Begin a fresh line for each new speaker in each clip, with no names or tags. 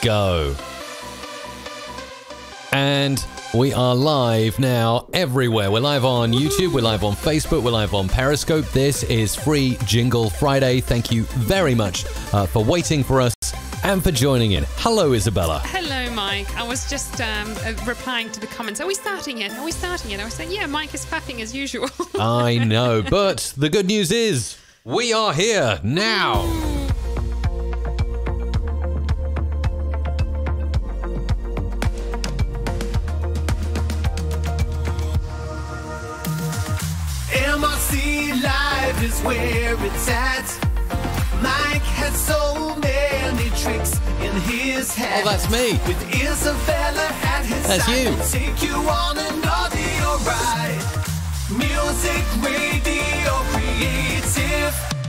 go. And we are live now everywhere. We're live on YouTube, we're live on Facebook, we're live on Periscope. This is Free Jingle Friday. Thank you very much for waiting for us and for joining in. Hello, Isabella.
Hello, Mike. I was just replying to the comments. Are we starting yet? Are we starting yet? I was saying, yeah, Mike is faffing as usual.
I know, but the good news is we are here now.
MRC Live is where it's at. Mike has so many tricks in his head.
Oh, that's me.
With Isabella at his
that's
side.
you.
We'll take you on an audio ride. Music, radio,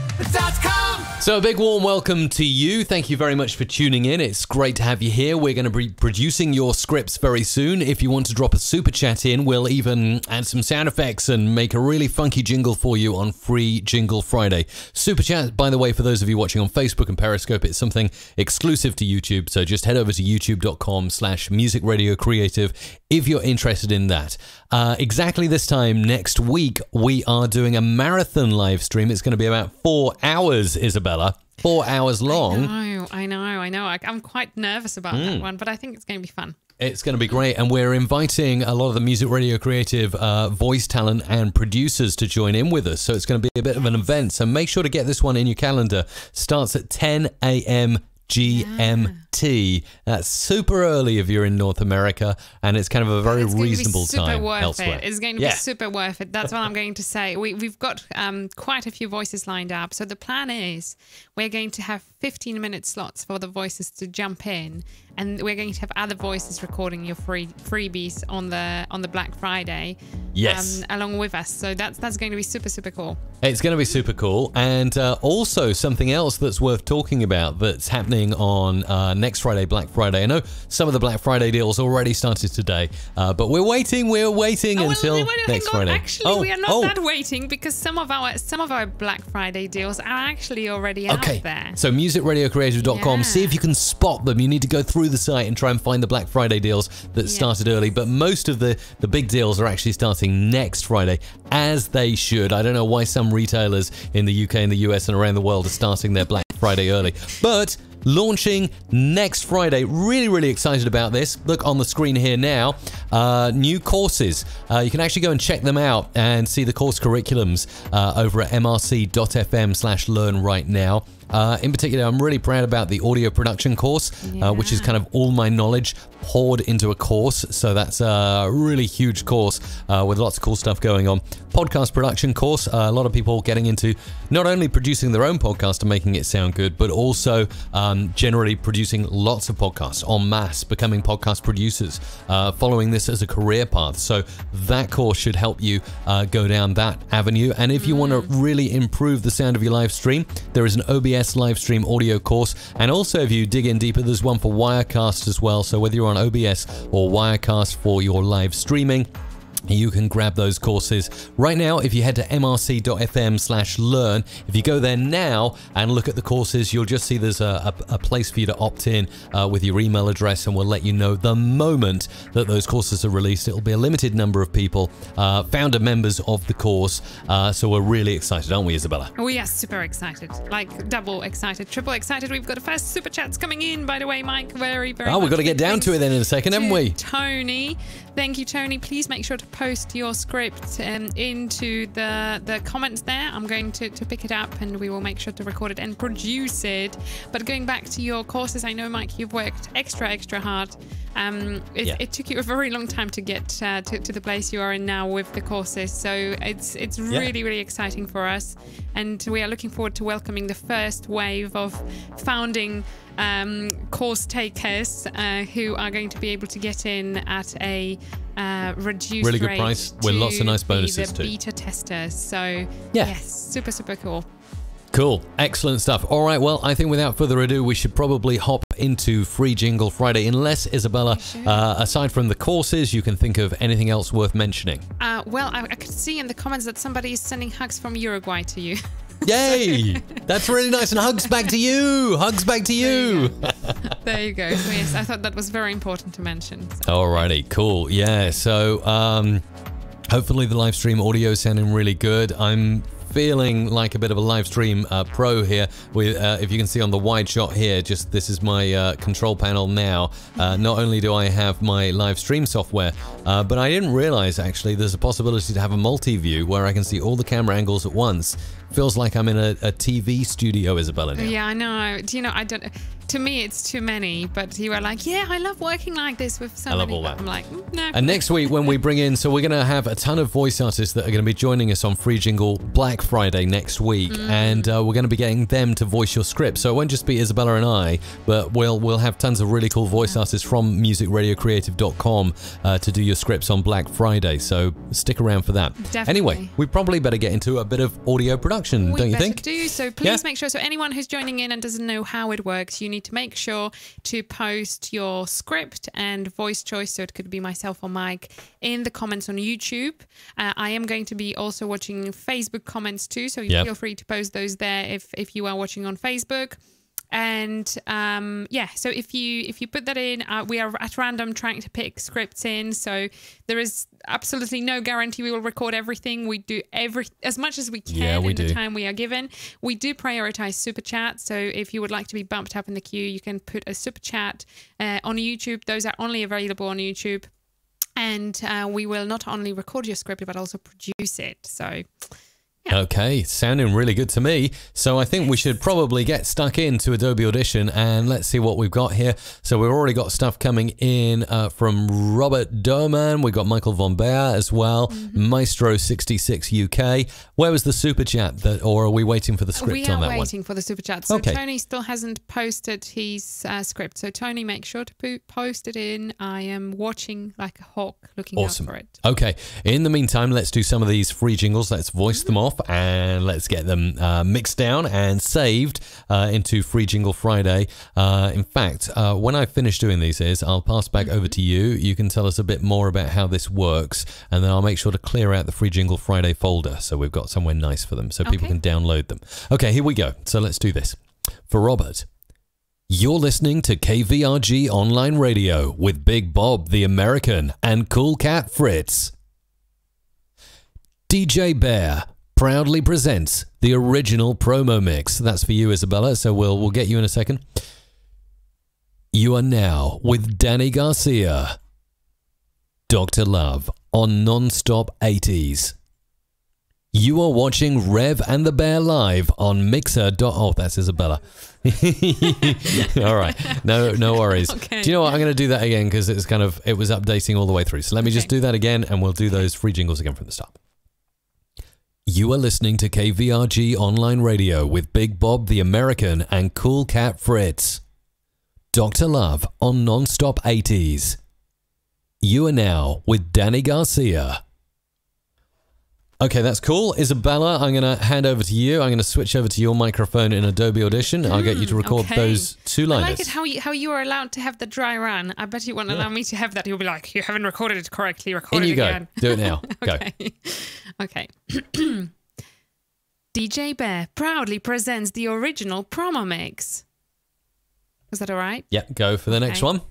creative.com.
So a big warm welcome to you. Thank you very much for tuning in. It's great to have you here. We're going to be producing your scripts very soon. If you want to drop a super chat in, we'll even add some sound effects and make a really funky jingle for you on Free Jingle Friday. Super chat, by the way, for those of you watching on Facebook and Periscope, it's something exclusive to YouTube. So just head over to youtube.com/musicradiocreative if you're interested in that. Exactly this time next week, we are doing a marathon live stream. It's going to be about 4 hours, Isabella. 4 hours long.
I know. I'm quite nervous about that one, but I think it's going to be fun.
It's going to be great, and we're inviting a lot of the Music Radio Creative voice talent and producers to join in with us, so it's going to be a bit of an event, so make sure to get this one in your calendar. Starts at 10 a.m. GMT. That's super early if you're in North America, and it's kind of a very reasonable time elsewhere.
It's going to be super worth it. That's what I'm going to say. We've got quite a few voices lined up. So the plan is we're going to have 15-minute slots for the voices to jump in, and we're going to have other voices recording your freebies on the Black Friday.
Yes.
Along with us. So that's going to be super cool.
It's going to be super cool, and also something else that's worth talking about that's happening on next Friday, Black Friday. I know some of the Black Friday deals already started today, but we're waiting until next Friday.
Actually, we are not that waiting, because some of our Black Friday deals are actually already out there.
So musicradiocreative.com, see if you can spot them. You need to go through the site and try and find the Black Friday deals that started early, but most of the big deals are actually starting next Friday, as they should. I don't know why some retailers in the UK and the US and around the world are starting their Black Friday early, but launching next Friday. Really excited about this. Look on the screen here now. New courses. You can actually go and check them out and see the course curriculums over at mrc.fm/learn right now. In particular, I'm really proud about the audio production course, which is kind of all my knowledge poured into a course. So that's a really huge course with lots of cool stuff going on. Podcast production course, a lot of people getting into not only producing their own podcast and making it sound good, but also generally producing lots of podcasts en masse, becoming podcast producers, following this as a career path. So that course should help you go down that avenue. And if you want to really improve the sound of your live stream, there is an OBS live stream audio course. And also, if you dig in deeper, there's one for Wirecast as well. So whether you're on OBS or Wirecast for your live streaming, you can grab those courses right now. If you head to mrc.fm/learn, if you go there now and look at the courses, you'll just see there's a place for you to opt in with your email address, and we'll let you know the moment that those courses are released. It'll be a limited number of people, founder members of the course, so we're really excited, aren't we, Isabella?
We are super excited, like double excited, triple excited. We've got the first super chats coming in, by the way, Mike. Very
Oh, we've got to get down to it then in a second, haven't we?
Tony. Thank you, Tony. Please make sure to post your script into the comments there. I'm going to pick it up, and we will make sure to record it and produce it. But going back to your courses, I know, Mike, you've worked extra hard. It took you a very long time to get to the place you are in now with the courses. So it's really exciting for us, and we are looking forward to welcoming the first wave of founding course takers who are going to be able to get in at a reduced
really good
rate
price with lots of nice bonuses
the
too.
beta testers. So yes, super cool.
Cool. Excellent stuff. All right, well, I think without further ado, we should probably hop into Free Jingle Friday, unless, Isabella, aside from the courses, you can think of anything else worth mentioning.
Well, I could see in the comments that somebody is sending hugs from Uruguay to you.
Yay! That's really nice. And hugs back to you. Hugs back to you.
There you go. So yes, I thought that was very important to mention. So.
Alrighty, cool. Yeah, so hopefully the live stream audio is sounding really good. I'm feeling like a bit of a live stream pro here. With if you can see on the wide shot here, just this is my control panel now. Not only do I have my live stream software, but I didn't realize actually there's a possibility to have a multi-view where I can see all the camera angles at once. Feels like I'm in a TV studio, Isabella. Now.
Yeah, I know. Do you know, I don't. To me, it's too many, but you are like, yeah, I love working like this with so many.
I love all that.
I'm like, no.
And next week when we bring in, so we're going to have a ton of voice artists that are going to be joining us on Free Jingle Black Friday next week, and we're going to be getting them to voice your script. So it won't just be Isabella and I, but we'll have tons of really cool voice artists from musicradiocreative.com to do your scripts on Black Friday. So stick around for that.
Definitely.
Anyway, we probably better get into a bit of audio production, don't you think?
Do so. Please make sure. So anyone who's joining in and doesn't know how it works, you need to make sure to post your script and voice choice, so it could be myself or Mike, in the comments on YouTube. I am going to be also watching Facebook comments too, so feel free to post those there if you are watching on Facebook. And so if you put that in, we are at random trying to pick scripts in. So there is absolutely no guarantee we will record everything. We do as much as we can in the time we are given. We do prioritize super chat. So if you would like to be bumped up in the queue, you can put a super chat on YouTube. Those are only available on YouTube. And we will not only record your script, but also produce it. So... yeah.
Okay, sounding really good to me. So I think we should probably get stuck into Adobe Audition and let's see what we've got here. So we've already got stuff coming in from Robert Doman. We've got Michael Von Bear as well. Maestro66 UK. Where was the super chat or are we waiting for the script on that one?
We are waiting for the super chat. So Tony still hasn't posted his script. So Tony, make sure to post it in. I am watching like a hawk, looking out for it.
Okay. In the meantime, let's do some of these free jingles. Let's voice them off. And let's get them mixed down and saved into Free Jingle Friday. In fact, when I finish doing these, I'll pass back over to you. You can tell us a bit more about how this works, and then I'll make sure to clear out the Free Jingle Friday folder so we've got somewhere nice for them so people can download them. Okay, here we go. So let's do this. For Robert, you're listening to KVRG Online Radio with Big Bob the American and Cool Cat Fritz. DJ Bear proudly presents the original promo mix. That's for you, Isabella, so we'll get you in a second. You are now with Danny Garcia. Dr. Love on Non-Stop 80s. You are watching Rev and the Bear live on Mixer. Oh, that's Isabella. All right. No worries.
Okay.
Do you know what? I'm going to do that again because it was updating all the way through. So let me just do that again and we'll do those free jingles again from the start. You are listening to KVRG Online Radio with Big Bob the American and Cool Cat Fritz. Dr. Love on Non-Stop 80s. You are now with Danny Garcia. Okay, that's cool. Isabella, I'm going to hand over to you. I'm going to switch over to your microphone in Adobe Audition. I'll get you to record those two-liners.
I like it how you are allowed to have the dry run. I bet you won't allow me to have that. You'll be like, you haven't recorded it correctly. Record it again.
Do it now. Go.
Okay. DJ Bear proudly presents the original promo mix. Was that all right?
Yeah, go for the next one.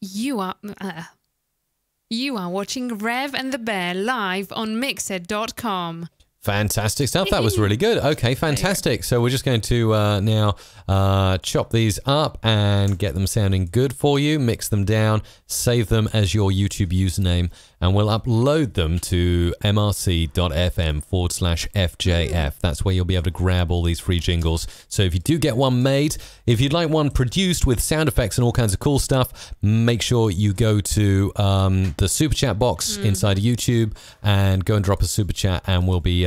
You are watching Rev and the Bear live on Mixer.com.
Fantastic stuff. That was really good. Okay, fantastic. So we're just going to now chop these up and get them sounding good for you, mix them down, save them as your YouTube username, and we'll upload them to mrc.fm/FJF. That's where you'll be able to grab all these free jingles. So if you do get one made, if you'd like one produced with sound effects and all kinds of cool stuff, make sure you go to the super chat box inside YouTube and go and drop a super chat, and we'll be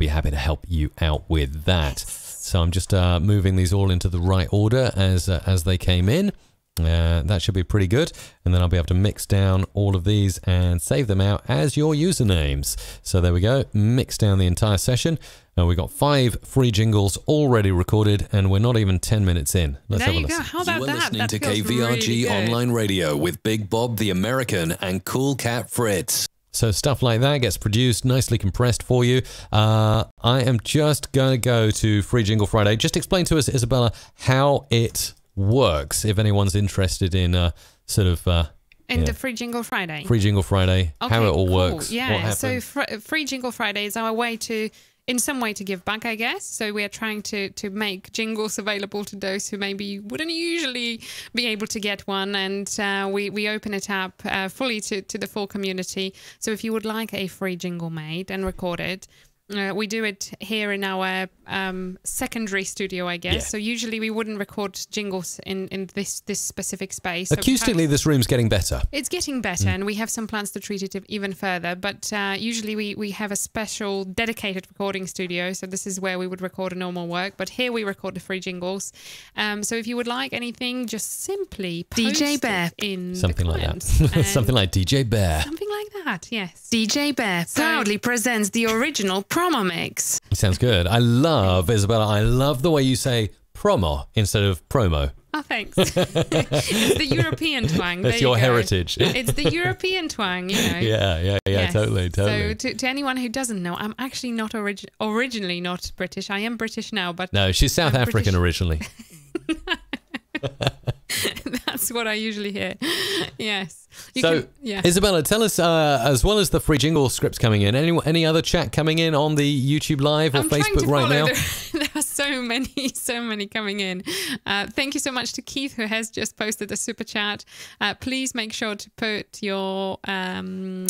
happy to help you out with that. So I'm just moving these all into the right order as they came in. That should be pretty good, and then I'll be able to mix down all of these and save them out as your usernames. So there we go, mix down the entire session. We've got 5 free jingles already recorded, and we're not even 10 minutes in. Let's have a listen.
How about
you are
that?
listening to KVRG Online Radio with Big Bob the American and Cool Cat Fritz. So stuff like that gets produced, nicely compressed for you. I am just going to go to Free Jingle Friday. Just explain to us, Isabella, how it works, if anyone's interested in sort of...
in the Free Jingle Friday.
Free Jingle Friday,
Okay,
how it all
cool.
works.
Yeah,
what
so
happens.
Free Jingle Friday is our way to, in some way, to give back, I guess. So we are trying to make jingles available to those who maybe wouldn't usually be able to get one. And we open it up fully to the full community. So if you would like a free jingle made and recorded, we do it here in our secondary studio, I guess.
Yeah.
So usually we wouldn't record jingles in this specific space. So
Acoustically, this room's getting better.
it's getting better, and we have some plans to treat it even further. But usually we have a special dedicated recording studio. So this is where we would record a normal work. But here we record the free jingles. So if you would like anything, just simply post
DJ Bear.
it in
Something
the
like
comments.
that.
And
Something like DJ Bear.
something like that, yes.
DJ Bear proudly presents the original promo mix.
Sounds good. I love, Isabella, I love the way you say promo instead of promo.
Oh, thanks. It's the European twang.
That's
There you
your
go.
heritage.
It's the European twang, you know.
Yeah,
Yes.
totally.
So to anyone who doesn't know, I'm actually not originally not British. I am British now, but
No, she's South
I'm
African
British.
originally.
that's what I usually hear. Yes. Yeah.
Isabella, tell us, as well as the free jingle scripts coming in, any other chat coming in on the YouTube Live or
I'm trying
Facebook
to
right
follow.
now?
There are so many coming in. Thank you so much to Keith, who has just posted a super chat. Please make sure to put your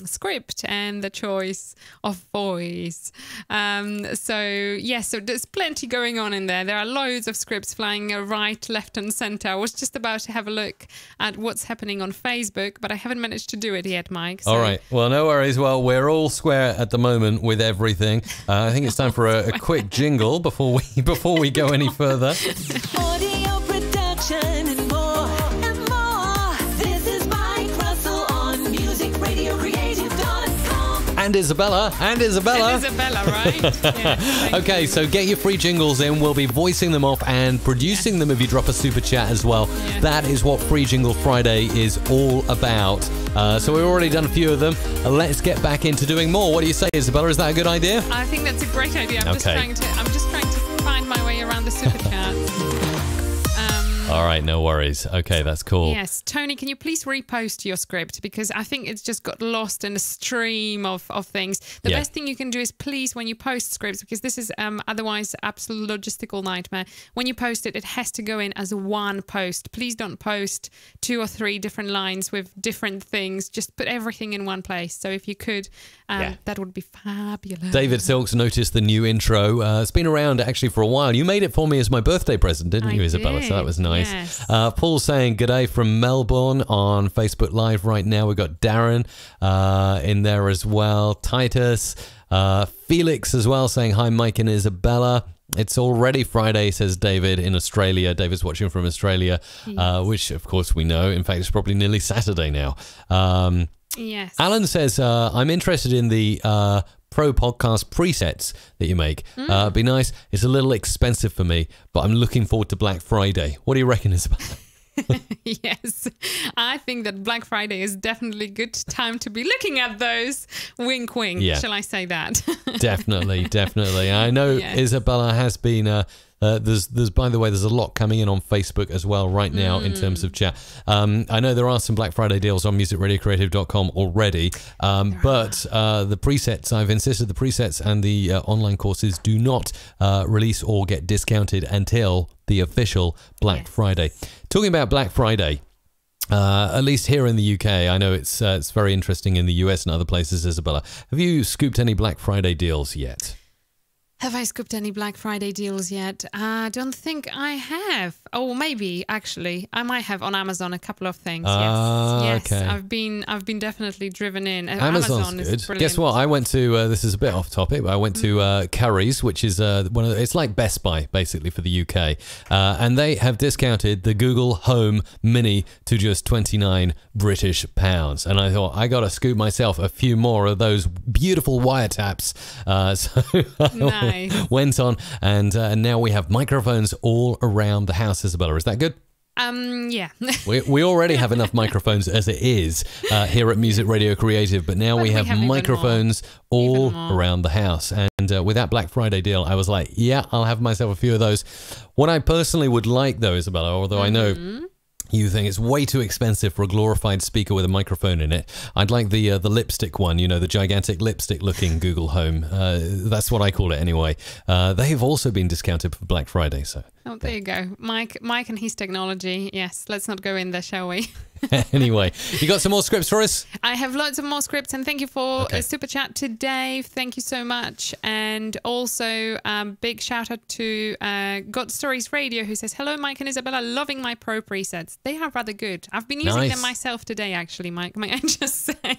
script and the choice of voice. So there's plenty going on in there. There are loads of scripts flying right, left, and center. I was just about to have a look at what's happening on Facebook, but I haven't managed to do it yet, Mike. So.
All right. Well, no worries. Well, we're all square at the moment with everything. I think it's time for a quick jingle before we go any further.
Audio production and more, and more. This is Mike Russell on musicradiocreative.com.
And Isabella.
Isabella, right? Yeah, thank
Okay,
you.
so get your free jingles in. We'll be voicing them off and producing them if you drop a super chat as well.
Yeah.
That is what Free Jingle Friday is all about. So we've already done a few of them. Let's get back into doing more. What do you say, Isabella? Is that a good idea?
I think that's a great idea. I'm just
Okay.
trying to find my way around the super chat.
All right, no worries. Okay, that's cool.
Yes, Tony, can you please repost your script, because I think it's just got lost in a stream of things. The
Yeah.
best thing you can do is, please, when you post scripts, because this is otherwise absolute logistical nightmare. When you post it, it has to go in as one post. Please don't post 2 or 3 different lines with different things. Just put everything in one place. So if you could, that would be fabulous.
David Silks noticed the new intro. It's been around actually for a while. You made it for me as my birthday present, didn't you,
I
Isabella? So that
did,
was nice.
yes.
Paul's saying good day from Melbourne on Facebook Live right now. We've got Darren in there as well. Titus. Felix as well saying hi, Mike and Isabella. It's already Friday, says David in Australia. David's watching from Australia, which of course we know. In fact, it's probably nearly Saturday now.
Yes.
Alan says, I'm interested in the pro podcast presets that you make. Be nice. It's a little expensive for me, but I'm looking forward to Black Friday. What do you reckon, Isabella?
Yes, I think that Black Friday is definitely a good time to be looking at those. Wink, wink.
Yeah.
Shall I say that?
Definitely. I know
Yes.
Isabella has been... there's by the way, there's a lot coming in on Facebook as well right now in terms of chat. I know there are some Black Friday deals on musicradiocreative.com already, but the presets, I've insisted the presets and the online courses do not release or get discounted until the official Black Friday. Talking about Black Friday, at least here in the UK, I know it's very interesting in the US and other places, Isabella. Have you scooped any Black Friday deals yet?
Have I scooped any Black Friday deals yet? I don't think I have. Oh, maybe actually, I might have on Amazon a couple of things. Yes,
okay.
I've been definitely driven in.
Amazon's
Amazon
good.
is brilliant.
Guess what? I went to this is a bit off topic, but I went to Curry's, which is one of it's like Best Buy basically for the UK, and they have discounted the Google Home Mini to just £29 British. And I thought I got to scoop myself a few more of those beautiful wiretaps. So
Nice.
went on, and now we have microphones all around the house. Isabella, is that good?
Yeah.
We already have enough microphones as it is here at Music Radio Creative, but now we have
even
microphones all
more.
around the house. And with that Black Friday deal, I was like, yeah, I'll have myself a few of those. What I personally would like, though, Isabella, although I know you think it's way too expensive for a glorified speaker with a microphone in it, I'd like the lipstick one, you know, the gigantic lipstick-looking Google Home. That's what I call it anyway. They've also been discounted for Black Friday, so...
Oh, there you go. Mike and his technology. Yes, let's not go in there, shall we?
Anyway, you got some more scripts for us?
I have loads of more scripts, and thank you for a super chat to Dave. Thank you so much. And also, big shout out to God Stories Radio, who says, "Hello, Mike and Isabella, loving my pro presets. They are rather good. I've been using them myself today, actually, Mike. May I just say?"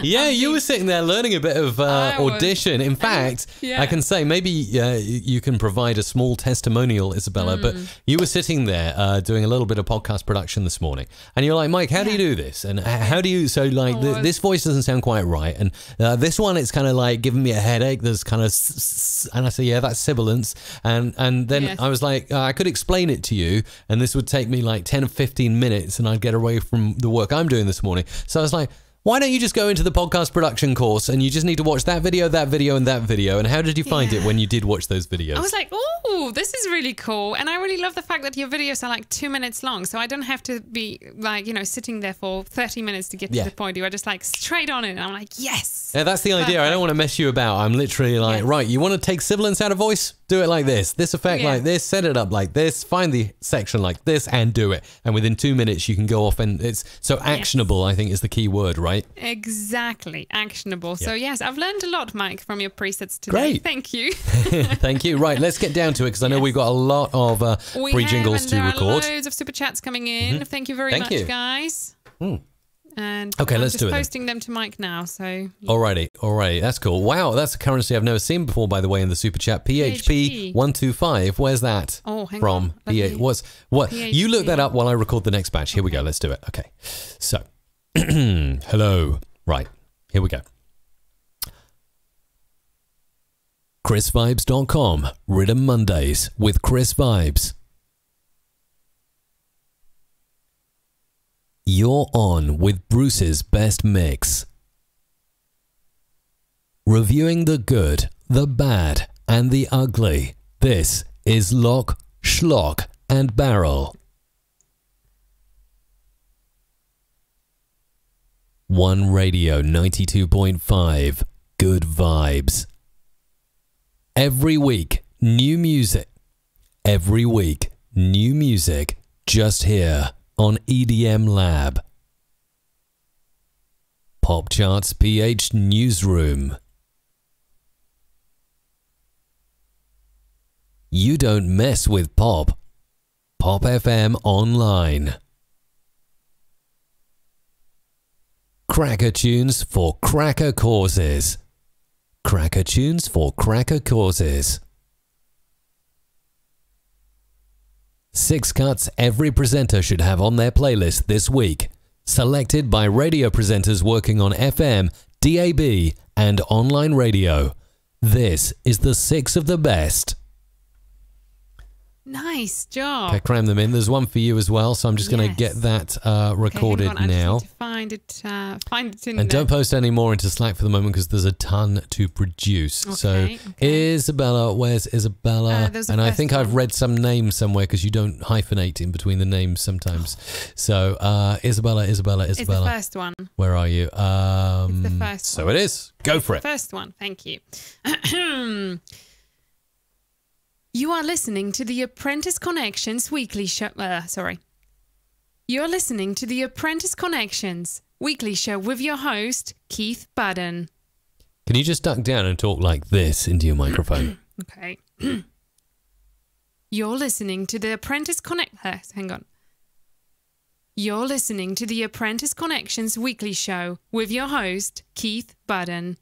Yeah, you were sitting there learning a bit of Audition. In fact, I can say maybe you can provide a small testimonial, Isabella, but you were sitting there doing a little bit of podcast production this morning, and you're like, Mike, how do you do this? And how do you, so like this voice doesn't sound quite right, and this one, it's kind of like giving me a headache. There's kind of, and I say, yeah, that's sibilance. And then I was like, I could explain it to you, and this would take me like 10 or 15 minutes, and I'd get away from the work I'm doing this morning. So I was like, why don't you just go into the podcast production course and you just need to watch that video, and that video? And how did you find it when you did watch those videos?
I was like, oh, this is really cool. And I really love the fact that your videos are like 2 minutes long. So I don't have to be like, you know, sitting there for 30 minutes to get to the point. You are just like straight on it. And I'm like, yes.
Yeah, that's the idea. I don't want to mess you about. I'm literally like, right, you want to take sibilance out of voice? Do it like this. This effect like this. Set it up like this. Find the section like this and do it. And within 2 minutes, you can go off, and it's so actionable, I think, is the key word, right?
Exactly. Actionable. So yes, I've learned a lot, Mike, from your presets today.
Great.
Thank you.
Thank you. Right, let's get down to it, because I know we've got a lot of pre-jingles to record.
There are loads of super chats coming in. Thank you very much, guys. And
okay,
I'm
let's do it.
Just posting them to Mike now. So
alrighty, that's cool. Wow, that's a currency I've never seen before, by the way, in the super chat. PHP 125. Where's that?
Oh, hang
from?
on.
What? You look that up while I record the next batch. Here we go. Let's do it. Okay. So, hello. Right. Here we go. ChrisVibes.com. Rhythm Mondays with Chris Vibes. You're on with Bruce's best mix. Reviewing the good, the bad, and the ugly. This is Lock, Schlock, and Barrel. One Radio 92.5. Good vibes. Every week, new music. Every week, new music. Just here on EDM Lab. Pop Charts PH Newsroom. You don't mess with pop. Pop FM Online. Cracker tunes for cracker causes. Cracker tunes for cracker causes. 6 cuts every presenter should have on their playlist this week. Selected by radio presenters working on FM, DAB, and online radio. This is the 6 of the best.
nice job.
Okay, cram them in. There's one for you as well, so I'm just going to get that recorded now.
I just need to find it in
and
there.
don't post any more into Slack for the moment, because there's a ton to produce.
Okay,
so Isabella, where's Isabella? And I think I've read some names somewhere, because you don't hyphenate in between the names sometimes. So Isabella.
It's the first one.
Where are you?
It's the first
so
one.
it is. Go for it.
First one. Thank you. You are listening to the Apprentice Connections weekly show. You're listening to the Apprentice Connections weekly show with your host, Keith Budden.
Can you just duck down and talk like this into your microphone?
Okay. You're listening to the Apprentice Hang on. You're listening to the Apprentice Connections weekly show with your host, Keith Budden.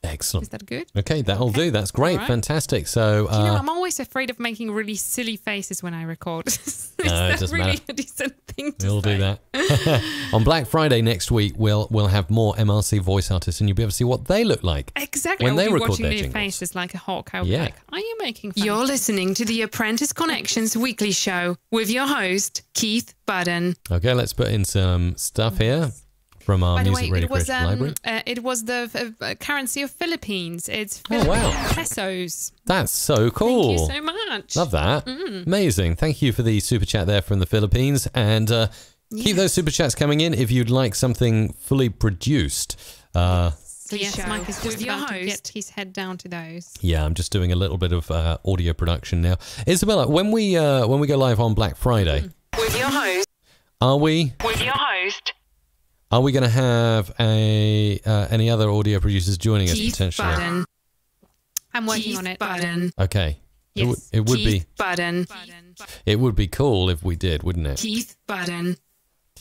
Excellent.
Is that good?
Okay, that'll do. That's great. Right. Fantastic. So,
do you know, I'm always afraid of making really silly faces when I record. Is
no,
that
it doesn't
really
matter.
a decent thing? thing to
We'll
say.
do that. On Black Friday next week, we'll have more MRC voice artists, and you'll be able to see what they look like.
Exactly.
when
I'll
they
be
record
watching
their
their
jingles.
faces like a hawk. I'll be
Yeah.
like, are you making fun?
You're listening to the Apprentice Connections Weekly Show with your host, Keith Budden.
Okay, let's put in some stuff here from our
By the
Music
way,
Radio Creation Library.
it was the currency of Philippines. It's
Oh,
Philippine
wow.
pesos.
That's so cool.
Thank you so much.
Love that. Amazing. Thank you for the super chat there from the Philippines. And keep those super chats coming in if you'd like something fully produced.
So yes,
Show
Mike is just
with your
about to
host.
get his head down to those.
Yeah, I'm just doing a little bit of audio production now. Isabella, when we go live on Black Friday,
With your host.
are we
With your host,
going to have any other audio producers joining us
Keith
potentially?
Budden.
I'm working
Keith
on it.
Budden.
Okay.
Yes.
It would
Keith Budden.
be cool if we did, wouldn't it?
Keith Budden.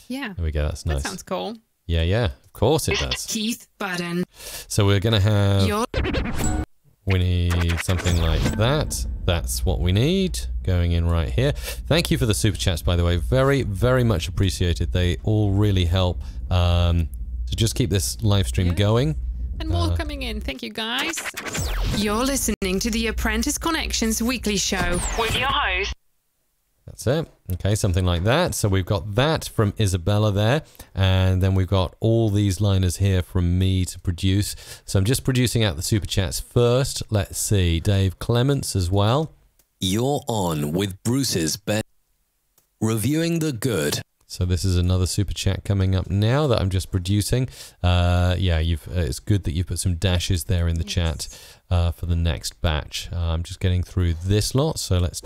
Yeah.
There we go. That's
That
nice.
sounds cool.
Yeah. Of course it does.
Keith Budden.
So we're going to have.
Your
We need something like that. That's what we need. Going in right here. Thank you for the super chats, by the way. Very, very much appreciated. They all really help to just keep this live stream going.
And more coming in. Thank you, guys.
You're listening to the Apprentice Connections Weekly Show with your host.
That's it. Okay, something like that. So we've got that from Isabella there. And then we've got all these liners here from me to produce. So I'm just producing out the super chats first. Let's see. Dave Clements as well.
You're on with Bruce's best. Reviewing the good.
So this is another super chat coming up now that I'm just producing. Yeah, it's good that you put some dashes there in the chat for the next batch. I'm just getting through this lot, so let's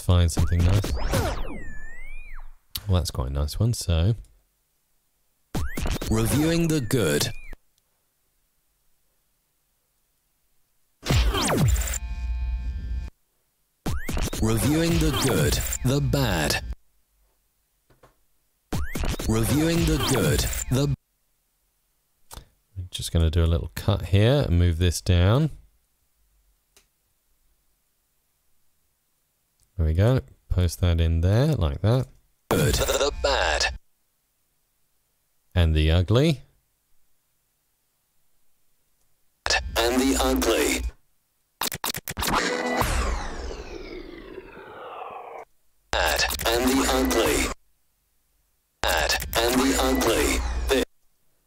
find something nice. Well, that's quite a nice one. So
Reviewing the good. Reviewing the good, the bad. Reviewing the good, the
just going to do a little cut here and move this down. There we go. Post that in there like that.
good, the bad.
And the ugly.
And the ugly. Bad and the ugly. Bad and the ugly. This.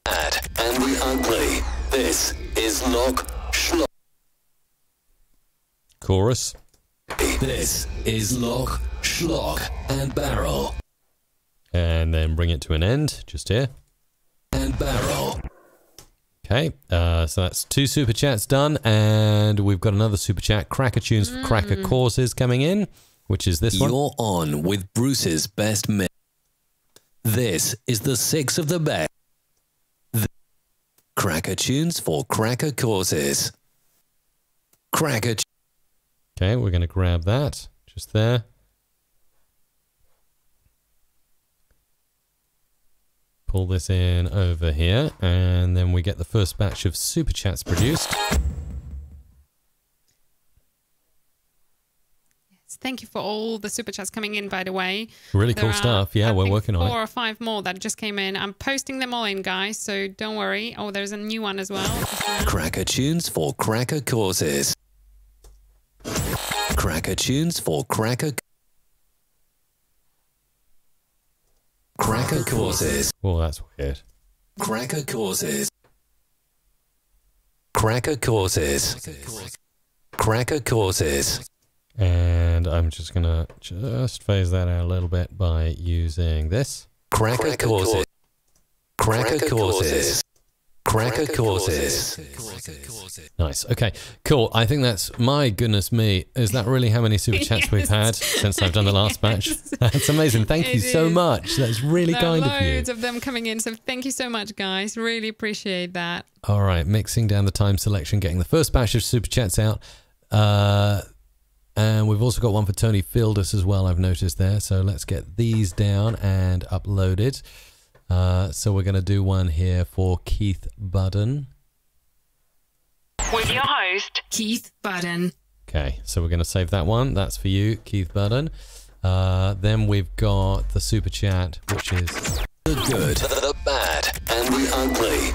Bad and the ugly. This is Lock Schlock.
Chorus.
This is Lock, Schlock and Barrel.
And then bring it to an end, just here.
And Barrel.
Okay, so that's 2 super chats done, and we've got another super chat, Cracker Tunes for Cracker Courses, coming in, which is this one.
You're on with Bruce's best mix. This is the 6 of the best. Cracker Tunes for Cracker Courses. Cracker
Okay, we're going to grab that, just there. Pull this in over here, and then we get the first batch of super chats produced.
Thank you for all the super chats coming in, by the way.
Really
There
cool
are,
stuff. Yeah,
I
we're
think,
working on
4
it.
or 5 more that just came in. I'm posting them all in, guys, so don't worry. Oh, there's a new one as well.
Cracker Tunes for Cracker Courses. Cracker Tunes for Cracker Courses.
Oh, that's weird.
Cracker Courses. Cracker Courses. Cracker Courses.
And I'm just going to just phase that out a little bit by using this.
Cracker Courses. Cracker Courses. Cracker Courses.
Nice. Okay, cool. I think that's, my goodness me, is that really how many super chats we've had since I've done the last batch? That's amazing. Thank you so much. That's really
There are
kind of you.
loads of them coming in, so thank you so much, guys. Really appreciate that.
All right, mixing down the time selection, getting the first batch of super chats out. And we've also got one for Tony Fieldus as well, I've noticed there. So let's get these down and uploaded. So we're going to do one here for Keith Budden.
With your host, Keith Budden.
Okay, so we're going to save that one. That's for you, Keith Budden. Then we've got the super chat, which is
The good, the bad, and the ugly.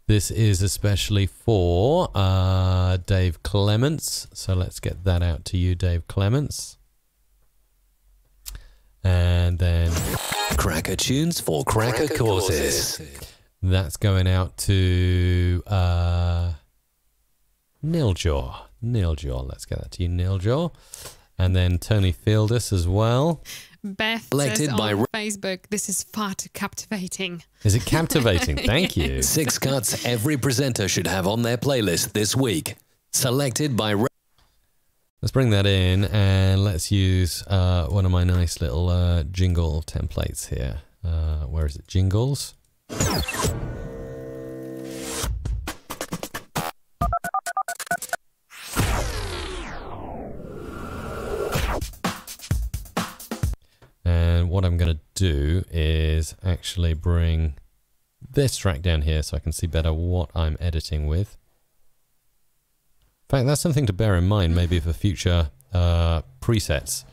this is especially for Dave Clements. So let's get that out to you, Dave Clements. And then
Cracker tunes for cracker causes.
that's going out to Niljaw. Niljaw, let's get that to you, Niljaw. And then Tony Fieldus as well.
Beth
Elected
says
by
on Facebook, this is far too captivating.
Is it captivating? Thank you.
6 cuts every presenter should have on their playlist this week. Selected by...
Let's bring that in and let's use one of my nice little jingle templates here. Where is it? Jingles. And what I'm going to do is actually bring this track down here so I can see better what I'm editing with. In fact, that's something to bear in mind maybe for future presets.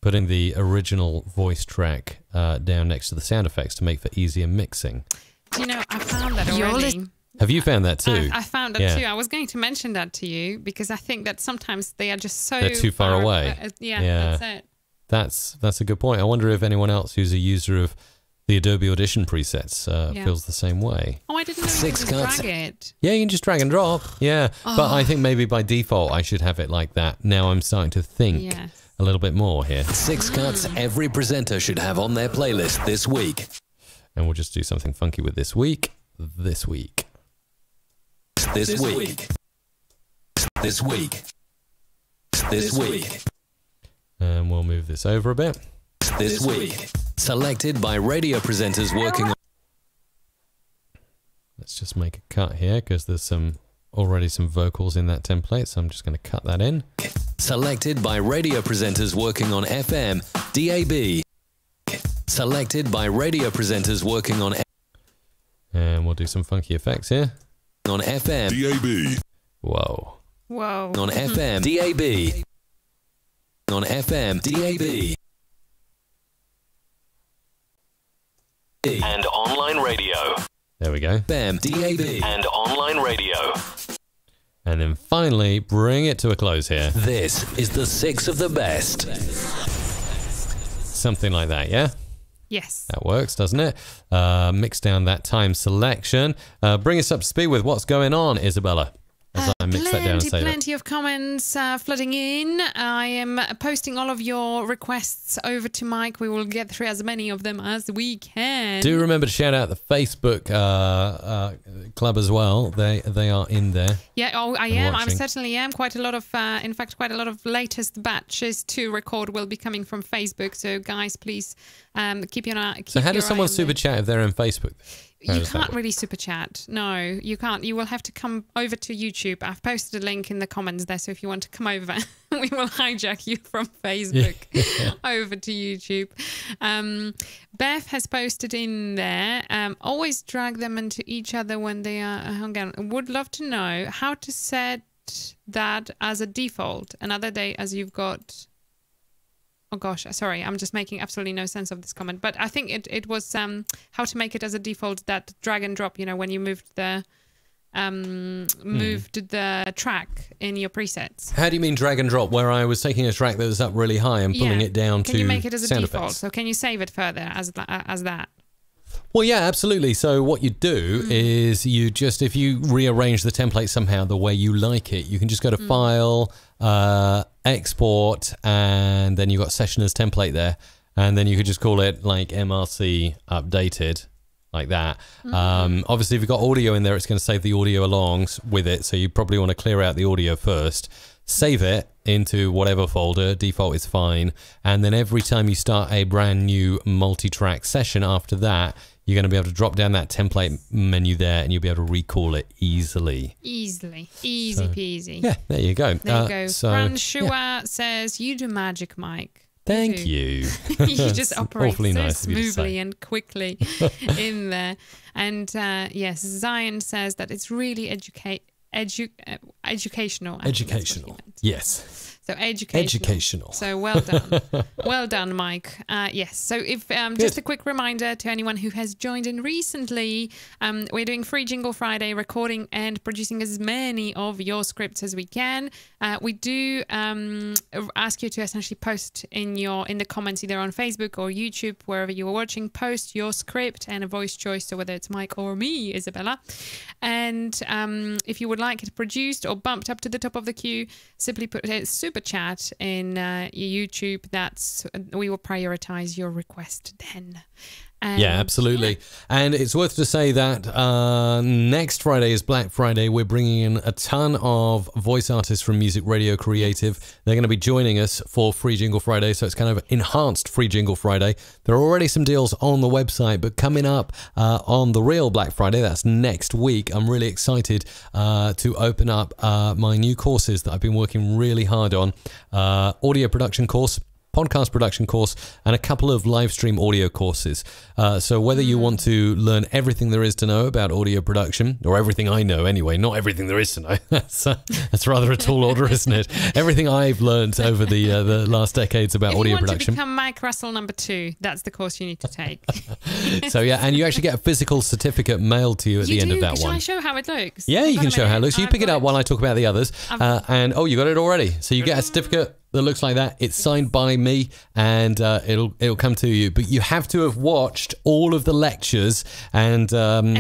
Putting the original voice track down next to the sound effects to make for easier mixing.
Do you know, I found that already.
Have you found that too?
I found that
Yeah.
too. I was going to mention that to you because I think that sometimes they are just so...
They're too far away.
Yeah, that's it.
That's a good point. I wonder if anyone else who's a user of the Adobe Audition presets feels the same way.
Oh, I didn't know you
6
could just
cuts.
drag it.
Yeah, you can just drag and drop. Yeah, but I think maybe by default I should have it like that. Now I'm starting to think
Yes.
a little bit more here.
6 cuts every presenter should have on their playlist this week.
And we'll just do something funky with this week. This week.
This week. This week. This week.
And we'll move this over a bit.
This week. Selected by radio presenters working on...
Let's just make a cut here because there's already some vocals in that template. So I'm just going to cut that in.
Selected by radio presenters working on FM, DAB. Selected by radio presenters working on
And we'll do some funky effects here.
FM,
DAB.
Whoa.
Whoa.
on FM, DAB. On FM, DAB. And online radio.
There we go.
FM, DAB. And online radio.
And then finally, bring it to a close here.
This is the 6 of the best.
Something like that, yeah?
Yes.
That works, doesn't it? Mix down that time selection. Bring us up to speed with what's going on, Isabella. As I mix that down and save it.
Plenty of comments flooding in. I am posting all of your requests over to Mike. We will get through as many of them as we can.
Do remember to shout out the Facebook club as well. They are in there.
Yeah, I am. I
watching.
certainly am. Quite a lot of, in fact, quite a lot of latest batches to record will be coming from Facebook. So, guys, please keep your eye.
So how does someone super
chat?
chat if they're in Facebook? How
You
does that
can't
work?
really super chat. No, you can't. You will have to come over to YouTube. I've posted a link in the comments there. So if you want to come over, we will hijack you from Facebook over to YouTube. Beth has posted in there. Always drag them into each other when they are hung out. Would love to know how to set that as a default. Another day as you've got... Oh gosh, sorry, I'm just making absolutely no sense of this comment. But I think it was how to make it as a default that drag and drop, you know, when you moved the track in your presets.
How do you mean drag and drop? Where I was taking a track that was up really high and pulling it down to
Can you make it as a
sound
default?
effects?
So can you save it further as that?
Well, yeah, absolutely. So what you do is you just, if you rearrange the template somehow the way you like it, you can just go to File, Export, and then you've got Session as Template there. And then you could just call it like MRC Updated, like that. Obviously, if you've got audio in there, it's going to save the audio along with it. So you probably want to clear out the audio first. Save it into whatever folder, default is fine. And then every time you start a brand new multi-track session after that, you're going to be able to drop down that template menu there and you'll be able to recall it easily.
Easy peasy.
Yeah, there you go.
There you go.
So,
Francois says, you do magic, Mike.
thank you.
You just operate
awfully
so
nice of you to say.
smoothly and quickly in there. And yes, Zion says that it's really educational. I think that's what he meant.
Yes.
So educational. So well done. Well done, Mike. Yes. So if just a quick reminder to anyone who has joined in recently, we're doing Free Jingle Friday, recording and producing as many of your scripts as we can. We do ask you to essentially post in the comments either on Facebook or YouTube, wherever you are watching, post your script and a voice choice, so whether it's Mike or me, Isabella. And if you would like it produced or bumped up to the top of the queue, simply put a super chat in YouTube. We will prioritize your request then.
Yeah, absolutely. And it's worth to say that next Friday is Black Friday. We're bringing in a ton of voice artists from Music Radio Creative. They're going to be joining us for Free Jingle Friday, so it's kind of enhanced Free Jingle Friday. There are already some deals on the website, but coming up on the real Black Friday, that's next week, I'm really excited to open up my new courses that I've been working really hard on. Audio production course, podcast production course, and a couple of live stream audio courses. So whether you want to learn everything there is to know about audio production, or everything I know anyway, not everything there is to know. That's rather a tall order, isn't it? Everything I've learned over the last decades about audio production.
If you want to become Mike Russell #2, that's the course you need to take.
So yeah, and you actually get a physical certificate mailed to you at the end of that one.
Shall I show how it looks?
Yeah, you can show how it looks. You pick it up while I talk about the others. And oh, you got it already. So you get a certificate that looks like that. It's signed by me, and it'll come to you. But you have to have watched all of the lectures and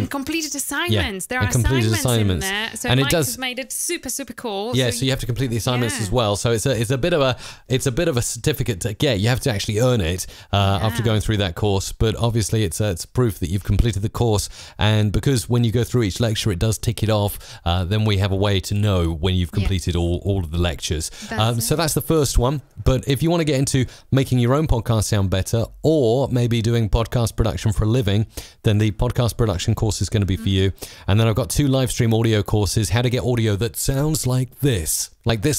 completed assignments.
Yeah,
there are
completed
assignments in there. So
and
Mike has made it super cool.
Yeah, so you have to complete the assignments as well. So it's a bit of a certificate to get. You have to actually earn it after going through that course. But obviously, it's proof that you've completed the course. And because when you go through each lecture, it does tick it off. Then we have a way to know when you've completed all of the lectures. So that's the first one. But if you want to get into making your own podcast sound better, or maybe doing podcast production for a living, then the podcast production course is going to be for you. And then I've got 2 live stream audio courses, how to get audio that sounds like this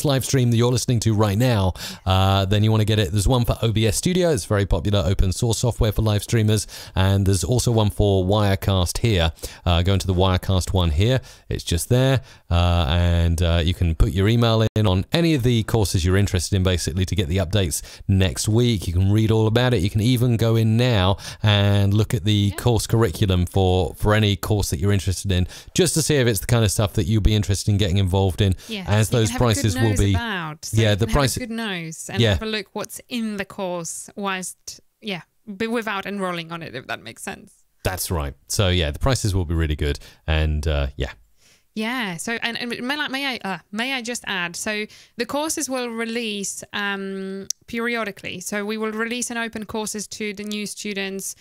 live stream that you're listening to right now. Then you want to get it. There's one for OBS Studio. It's very popular open source software for live streamers. And there's also one for Wirecast here. Go into the Wirecast one here. It's just there. And you can put your email in on any of the courses you're interested in, basically, to get the updates next week. You can read all about it. You can even go in now and look at the course curriculum for any course that you're interested in, just to see if it's the kind of stuff that you'll be interested in getting involved in, as those prices will be.
The price. Good nose and have a look what's in the course whilst without enrolling on it, if that makes sense.
That's right. So yeah, the prices will be really good, and
Yeah. So, and may I just add? So the courses will release periodically. So we will release and open courses to the new students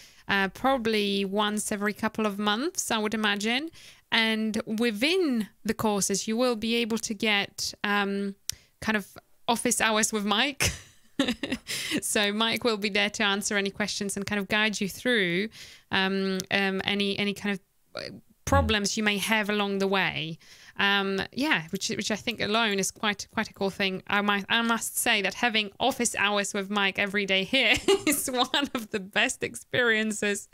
probably once every couple of months, I would imagine. And within the courses, you will be able to get kind of office hours with Mike. So Mike will be there to answer any questions and kind of guide you through any kind of problems you may have along the way. Which I think alone is quite a cool thing. I must say that having office hours with Mike every day here is one of the best experiences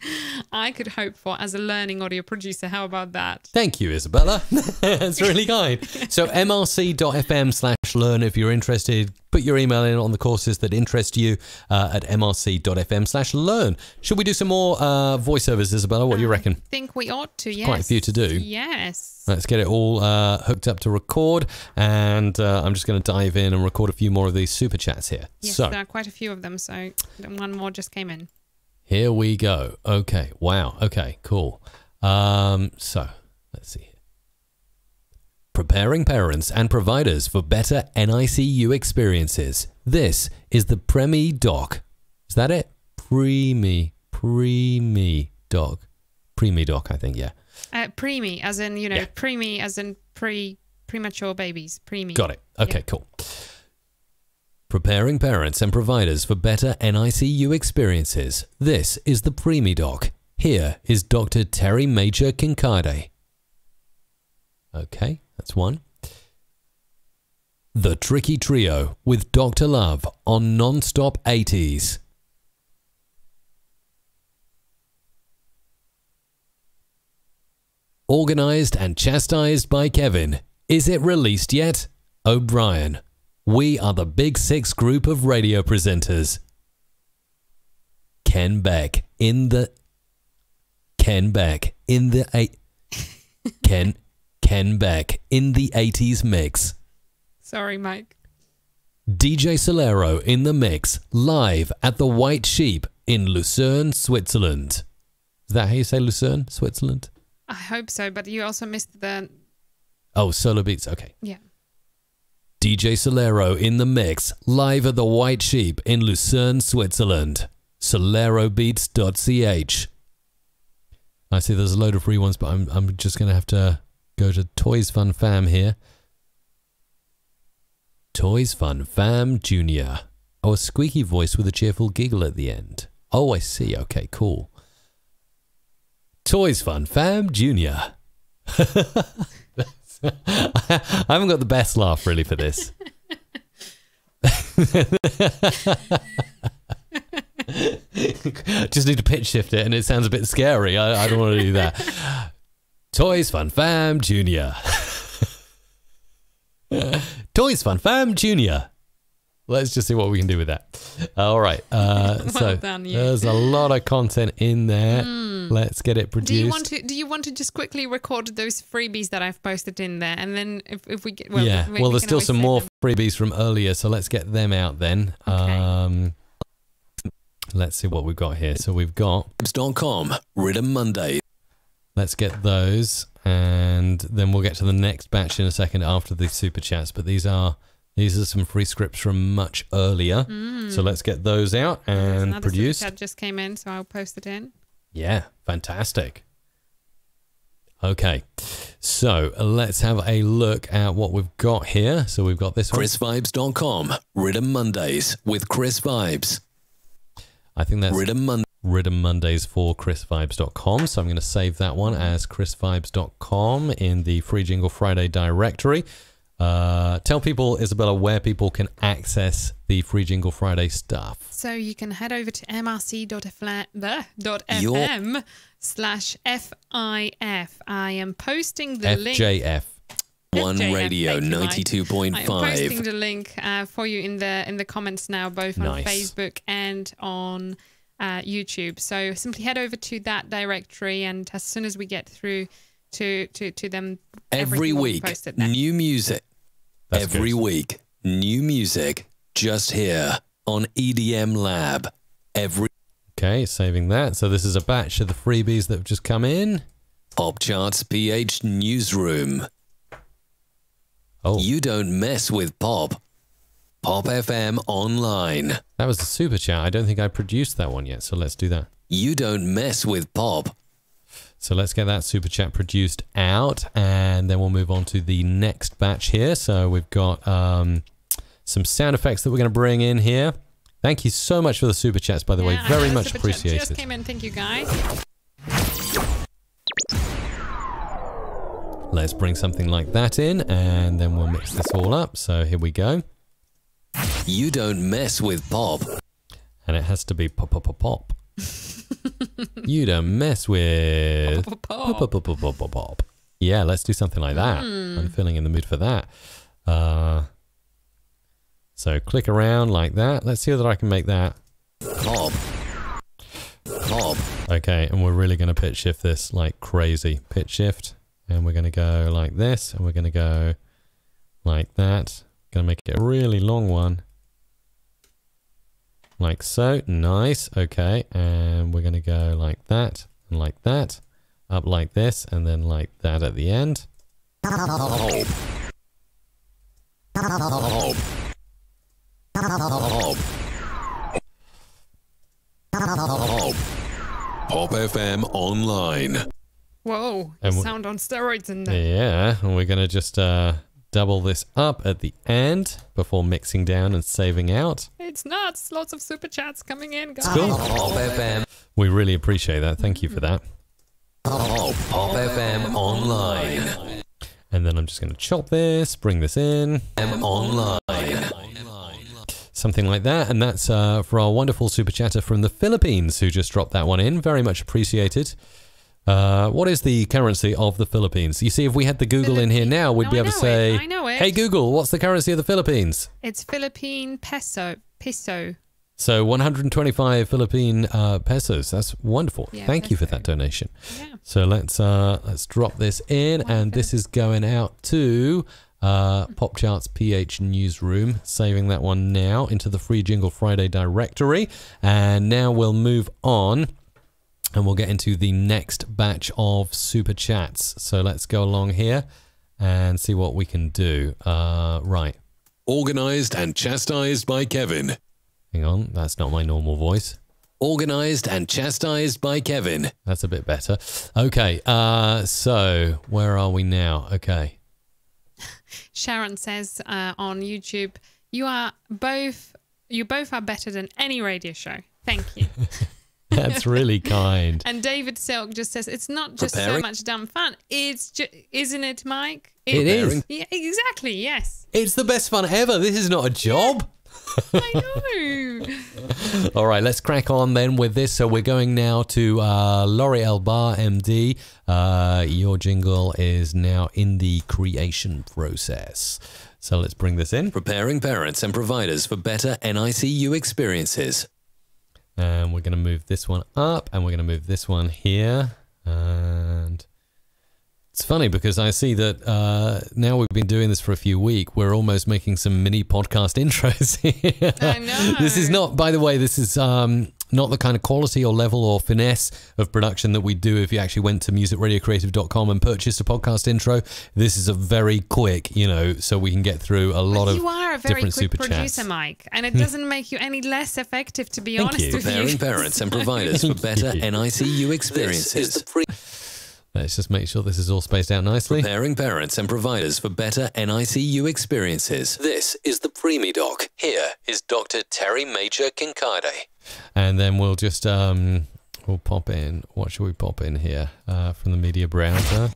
I could hope for as a learning audio producer. How about that?
Thank you, Isabella. That's really kind. So mrc.fm/learn if you're interested. Put your email in on the courses that interest you at mrc.fm/learn. Should we do some more voiceovers, Isabella? What do you reckon?
I think we ought to, yes.
Quite a few to do.
Yes.
Let's get it all hooked up to record, and I'm just going to dive in and record a few more of these super chats here.
Yes,
so,
there are quite a few of them, so one more just came in.
Here we go. Okay, wow. Okay, cool. So, let's see. Preparing parents and providers for better NICU experiences. This is the Premi Doc. Is that it? Premi Doc. Premi Doc, I think, yeah.
Preemie, as in, preemie, as in premature babies. Preemie.
Got it. Okay, cool. Preparing parents and providers for better NICU experiences. This is the Premi Doc. Here is Dr. Terry Major Kincaid. Okay, that's one. The Tricky Trio with Dr. Love on Non-Stop 80s. Organised and chastised by Kevin. Is it released yet? O'Brien. We are the Big Six group of radio presenters. Ken Beck in the 80s mix.
Sorry, Mike.
DJ Solero in the mix, live at the White Sheep in Lucerne, Switzerland. Is that how you say Lucerne, Switzerland?
I hope so, but you also missed the...
Oh, Solo Beats, okay.
Yeah.
DJ Solero in the mix, live at the White Sheep in Lucerne, Switzerland. SoleroBeats.ch. I see there's a load of free ones, but I'm just going to have to go to Toys Fun Fam here. Toys Fun Fam Jr. Oh, a squeaky voice with a cheerful giggle at the end. Oh, I see. Okay, cool. Toys Fun Fam Jr. I haven't got the best laugh really for this. Just need to pitch shift it and it sounds a bit scary. I don't want to do that. Toys Fun Fam Jr. Toys Fun Fam Jr. Let's just see what we can do with that. All right. So
done, you.
there's a lot of content in there. Let's get it produced.
Do you want to just quickly record those freebies that I've posted in there, and then if we get
Well, there's still some more freebies from earlier, so let's get them out then.
Okay.
Let's see what we've got here. So we've got
.com, Rhythm Monday.
Let's get those, and then we'll get to the next batch in a second after the super chats. But these are some free scripts from much earlier. So let's get those out and produced.
Super chat just came in, so I'll post it in.
Yeah, fantastic. Okay, so let's have a look at what we've got here. So we've got this one.
ChrisVibes.com, Rhythm Mondays with Chris Vibes.
I think that's
Rhythm
Mondays for ChrisVibes.com. So I'm going to save that one as ChrisVibes.com in the Free Jingle Friday directory. Tell people, Isabella, where people can access the Free Jingle Friday stuff.
So you can head over to mrc.fm/FIF. I am posting the link.
FJF.
One
FJF,
Radio
thank you, Mike.
92.5.
I am posting the link for you in the comments now, both on
Nice.
Facebook and on YouTube. So simply head over to that directory, and as soon as we get through to them,
Every
everything will be
week,
posted there.
new music.
That's
Every
good.
week, new music. Just here on EDM Lab.
Okay, saving that. So this is a batch of the freebies that have just come in.
Pop Charts PH Newsroom.
Oh,
You don't mess with pop. Pop FM Online.
that was the super chat. I don't think I produced that one yet, so let's do that.
You don't mess with pop.
So let's get that super chat produced out, and then we'll move on to the next batch here. So we've got some sound effects that we're going to bring in here. Thank you so much for the super chats, by the way.
Yeah,
Very
the
much
super chat
appreciated.
just came in. Thank you, guys.
Let's bring something like that in, and then we'll mix this all up. So here we go.
You don't mess with pop.
And it has to be pop, pop, pop, pop. You don't mess with pop, pop, pop, pop, pop, pop, pop. Yeah, let's do something like that. I'm feeling in the mood for that. So click around like that. Let's see whether I can make that.
Pop. Pop.
Okay, and we're really going to pitch shift this like crazy. Pitch shift, and we're going to go like this, and we're going to go like that. Going to make it a really long one. Like so. Nice. Okay, and we're going to go like that, and like that. Up like this, and then like that at the end.
Pop. Pop. Pop. Pop FM Online.
Whoa,
And
you sound on steroids in there.
Yeah, and we're going to just double this up at the end before mixing down and saving out.
It's nuts. Lots of super chats coming in, guys.
Cool.
Pop FM.
We really appreciate that. Thank you for that.
Pop FM Online.
And then I'm just going to chop this, bring this in.
Online.
Something like that. And that's for our wonderful super chatter from the Philippines who just dropped that one in. Very much appreciated. What is the currency of the Philippines? You see, if we had the Google in here now, we'd be able to say,
I know it.
hey, Google, what's the currency of the Philippines?
It's Philippine peso.
So 125 Philippine pesos. That's wonderful.
Yeah,
Thank you for
peso.
that donation.
Yeah.
So let's drop this in, and this is going out to Pop Charts PH Newsroom. Saving that one now into the Free Jingle Friday directory, and now we'll move on. And we'll get into the next batch of super chats. So let's go along here and see what we can do. Right.
Organised and chastised by Kevin.
Hang on. That's not my normal voice.
Organised and chastised by Kevin.
That's a bit better. Okay. So where are we now? Okay.
Sharon says on YouTube, you both are better than any radio show. Thank you.
That's really kind.
And David Silk just says, it's not just so
Preparing.
much dumb fun. It's just, isn't it, Mike?
It is.
Yeah, exactly, yes.
It's the best fun ever. This is not a job.
I know.
All right, let's crack on then with this. So we're going now to Laurie Elbar, MD. Your jingle is now in the creation process. So let's bring this in.
Preparing parents and providers for better NICU experiences.
And we're going to move this one up, and we're going to move this one here. And it's funny because I see that now we've been doing this for a few weeks, we're almost making some mini podcast intros here.
I know.
This is not, by the way, this is not the kind of quality or level or finesse of production that we do if you actually went to musicradiocreative.com and purchased a podcast intro. This is a very quick, so we can get through a lot of
You are a very
different
quick
super
producer,
chats.
Mike, and it doesn't make you any less effective, to be
Thank
honest
you.
with you.
Preparing parents and providers for better NICU experiences. This is the free.
Let's just make sure this is all spaced out nicely.
Preparing parents and providers for better NICU experiences. This is the Preemie Doc. Here is Dr. Terry Major Kincaid.
And then we'll just we'll pop in. What should we pop in here from the media browser?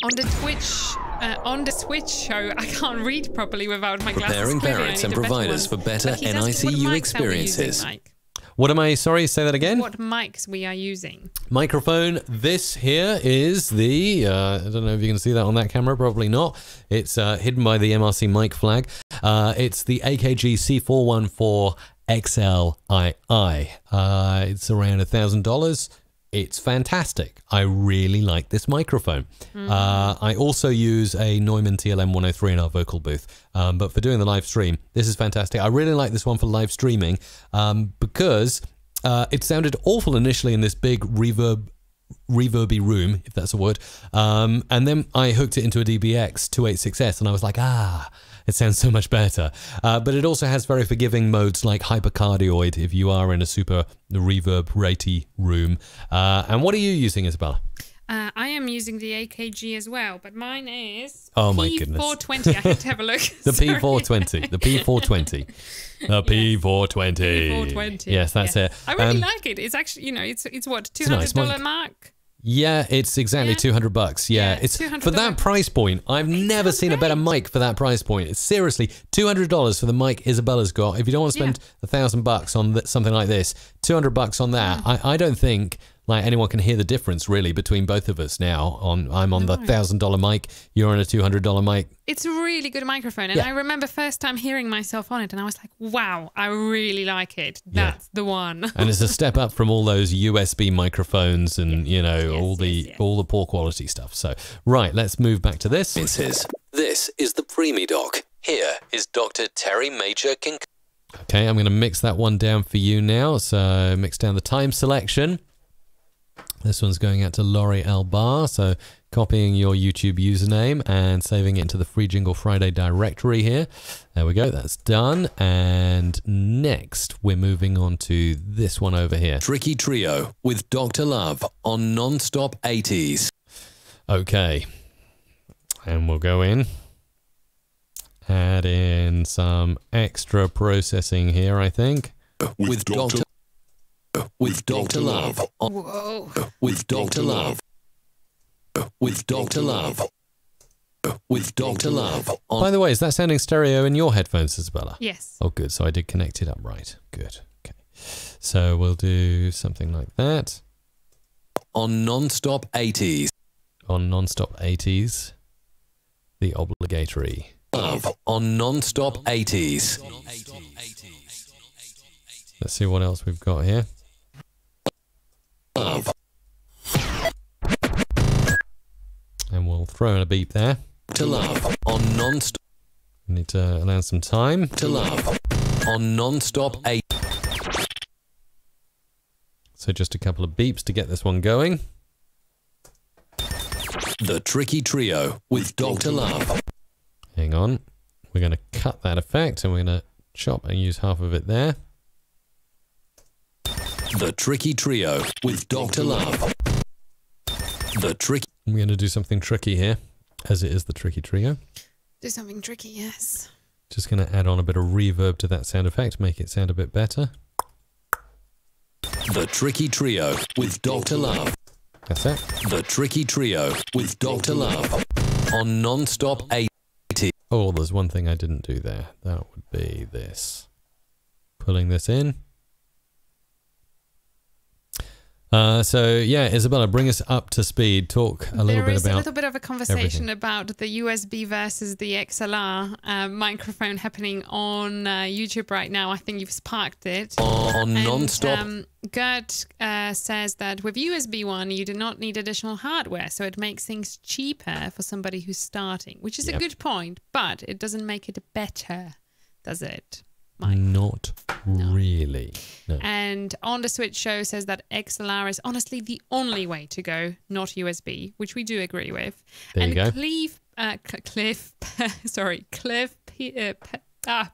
On the Switch show, I can't read properly without my glasses.
Preparing
Clearly, I
parents
need
and
a better
providers
one.
for better
But he's asking
NICU
what mics are we
experiences.
using, Mike?
What am I? Sorry, say that again.
What mics we are using?
Microphone. This here is the. I don't know if you can see that on that camera. Probably not. It's hidden by the MRC mic flag. It's the AKG C414 XLII. It's around $1,000. It's fantastic. I really like this microphone. I also use a Neumann TLM 103 in our vocal booth. But for doing the live stream, this is fantastic. I really like this one for live streaming because it sounded awful initially in this big reverby room, if that's a word. And then I hooked it into a DBX 286S and I was like, it sounds so much better. But it also has very forgiving modes like hypercardioid if you are in a super reverb-ratey room. And what are you using, Isabella?
I am using the AKG as well, but mine is
Oh my goodness.
P420. I had to have a look.
The
Sorry.
P420. The P420. The P420.
P420.
Yes, that's it.
I really like it. It's actually, it's what,
a nice
$200
mic.
mark?
Yeah, it's exactly $200. Yeah,
Yeah,
it's
$200.
for that price point. I've never
sounds
seen a better
great.
mic for that price point. It's seriously $200 for the mic Isabella's got. If you don't want to spend $1,000 on something like this, $200 on that. I don't think like anyone can hear the difference really between both of us now. I'm on the $1,000 mic. You're on a $200 mic.
It's a really good microphone. And
Yeah.
I remember first time hearing myself on it and I was like, wow, I really like it. That's the one.
And it's a step up from all those USB microphones and all the poor quality stuff. So right, let's move back to this.
This is the Preemie Doc. Here is Dr. Terry Major Kincaid.
Okay, I'm going to mix that one down for you now. So mix down the time selection. This one's going out to Laurie Elbar. So copying your YouTube username and saving it into the Free Jingle Friday directory here. There we go. That's done. And next, we're moving on to this one over here.
Tricky Trio with Dr. Love on Non-Stop 80s.
Okay. And we'll go in. Add in some extra processing here, I think.
With Dr. Love.
Whoa.
With Dr. Love. With Dr. Love. With Dr. Love.
By the way, is that sounding stereo in your headphones, Isabella?
Yes.
Oh, good. So I did connect it up right. Good. Okay. So we'll do something like that.
on non-stop 80s.
On non-stop 80s, the obligatory.
Love on non-stop 80s.
Let's see what else we've got here.
Love
And we'll throw in a beep there.
to love on non-stop
We need to allow some time.
to love on non-stop 80s.
So just a couple of beeps to get this one going.
The Tricky Trio with Dr. Love.
Hang on. We're going to cut that effect and we're going to chop and use half of it there.
The Tricky Trio with Dr. Love. The Tricky
I'm going to do something tricky here, as it is the Tricky Trio.
Do something tricky, yes.
Just going to add on a bit of reverb to that sound effect, make it sound a bit better.
The Tricky Trio with Dr. Love.
That's it.
The Tricky Trio with Dr. Love on non-stop 80s.
Oh, there's one thing I didn't do there. That would be this. Pulling this in. So yeah, Isabella, bring us up to speed. Talk a little
There
bit
is a
about
little bit of a conversation
everything.
about the USB versus the XLR microphone happening on YouTube right now. I think you've sparked it.
On
And,
non-stop.
Gert says that with USB one, you do not need additional hardware, so it makes things cheaper for somebody who's starting, which is a
Yep.
good point, but it doesn't make it better, does it? Mike?
Not really. No.
And On the Switch Show says that XLR is honestly the only way to go, not USB, which we do agree with.
There
and
you go.
Cliff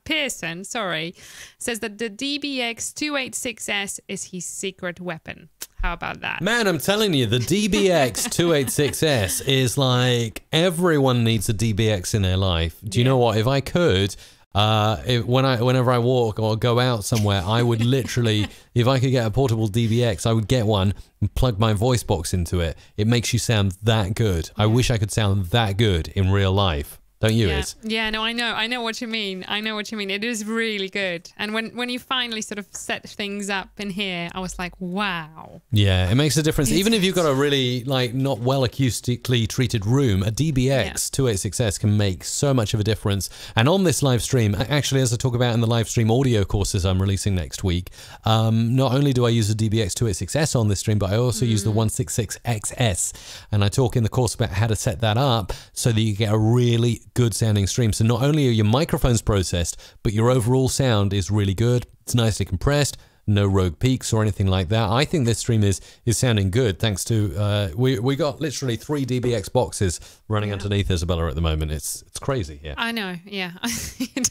Pearson, says that the DBX 286S is his secret weapon. How about that?
Man, I'm telling you, the DBX 286S is like everyone needs a DBX in their life. Do you know what? If I could, whenever I walk or go out somewhere, I would literally, if I could get a portable DBX, I would get one and plug my voice box into it. It makes you sound that good. I wish I could sound that good in real life. Don't you, Iz?
Yeah, no, I know what you mean. It is really good. And when you finally sort of set things up in here, I was like, wow.
Yeah, it makes a difference. Even if you've got a really not well acoustically treated room, a DBX 286S can make so much of a difference. And on this live stream, actually, as I talk about in the live stream audio courses I'm releasing next week, not only do I use a DBX 286S on this stream, but I also use the 166XS. And I talk in the course about how to set that up so that you get a really good sounding stream. So not only are your microphones processed, but your overall sound is really good. It's nicely compressed, no rogue peaks or anything like that. I think this stream is sounding good thanks to we got literally 3 DBX boxes running underneath Isabella at the moment. It's crazy. Yeah,
I know. Yeah,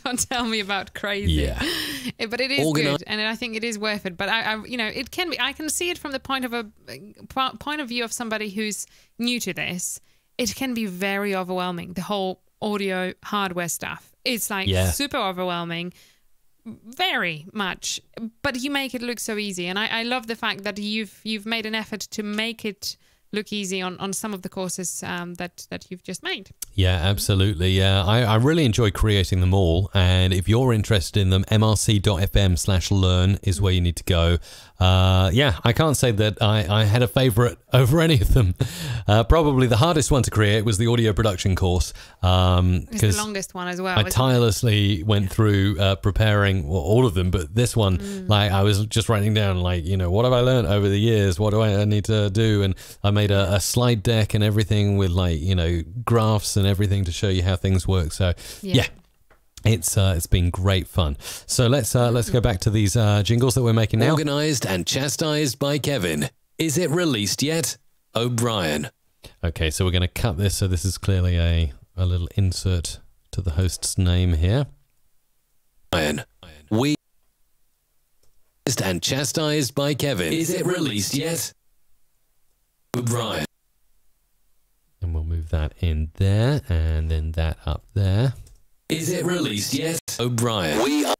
don't tell me about crazy.
Yeah,
but it is good, and I think it is worth it. But I it can be. I can see it from the point of view of somebody who's new to this. It can be very overwhelming. The whole audio hardware stuff. It's like super overwhelming, very much. But you make it look so easy, and I love the fact that you've made an effort to make it look easy on some of the courses that you've just made.
Yeah, absolutely. Yeah, I really enjoy creating them all. And if you're interested in them, mrc.fm/learn is where you need to go. Yeah, I can't say that I had a favorite over any of them. Probably the hardest one to create was the audio production course.
It's the longest one as well.
I tirelessly went through preparing all of them, but this one, I was just writing down, what have I learned over the years? What do I need to do? And I made a slide deck and everything with graphs and everything to show you how things work. So yeah. It's been great fun. So let's go back to these jingles that we're making now.
Organised and chastised by Kevin. Is it released yet? O'Brien.
Okay, so we're going to cut this. So this is clearly a little insert to the host's name here.
Brian. We and chastised by Kevin. Is it released yet? O'Brien.
And we'll move that in there and then that up there.
Is it released yet? O'Brien.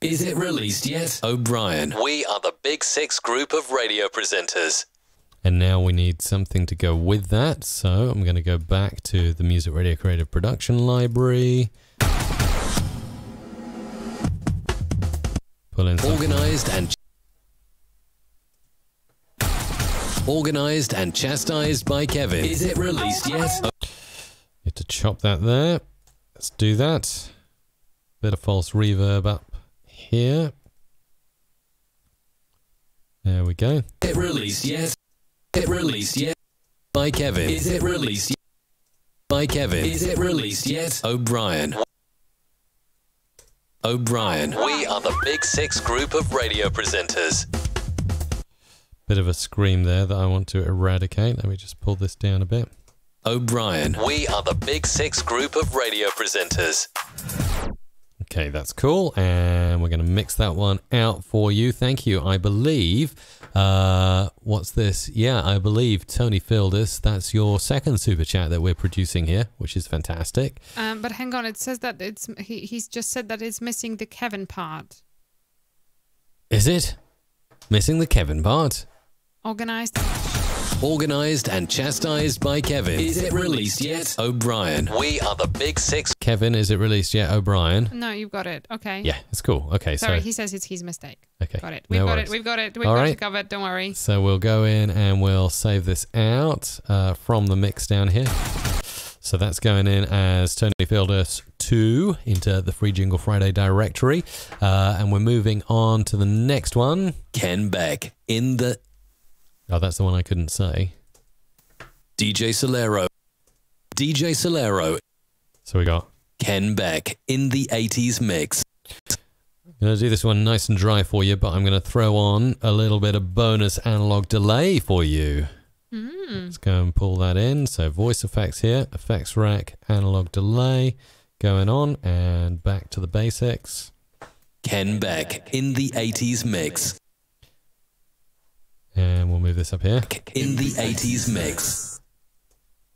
Is it released yet? O'Brien. We are the Big Six group of radio presenters.
And now we need something to go with that. So I'm going to go back to the Music Radio Creative Production Library. Pull in
Organised and Organised and chastised by Kevin. Is it released yet?
Need to chop that there. Let's do that. Bit of false reverb up here. There we go.
Is it released yet? Is it released yet? By Kevin. Is it released yet? By Kevin. Is it released yet? O'Brien. O'Brien. We are the Big Six group of radio presenters.
Bit of a scream there that I want to eradicate. Let me just pull this down a bit.
O'Brien. We are the Big Six group of radio presenters.
Okay, that's cool. And we're going to mix that one out for you. Thank you. I believe, what's this? Yeah, I believe Tony Fielders, that's your second super chat that we're producing here, which is fantastic.
But hang on, it says that he's just said that it's missing the Kevin part.
Is it? Missing the Kevin part?
Organised
and chastised by Kevin. Is it released yet? O'Brien. We are the Big Six.
Kevin, is it released yet? O'Brien.
No, you've got it. Okay.
Yeah, it's cool. Okay,
Sorry,
so
he says it's his mistake.
okay,
Got it. We've got it. We've got it. We've got it covered. Don't worry.
So we'll go in and we'll save this out from the mix down here. So that's going in as Tony Fielders 2 into the Free Jingle Friday directory. And we're moving on to the next one.
Ken Beck in the...
Oh, that's the one I couldn't say.
DJ Solero. DJ Solero.
So we got
Ken Beck in the 80s mix.
I'm going to do this one nice and dry for you, but I'm going to throw on a little bit of bonus analog delay for you. Let's go and pull that in. So voice effects here, effects rack, analog delay going on, and back to the basics.
Ken Beck in the 80s mix.
And we'll move this up here.
In the 80s mix.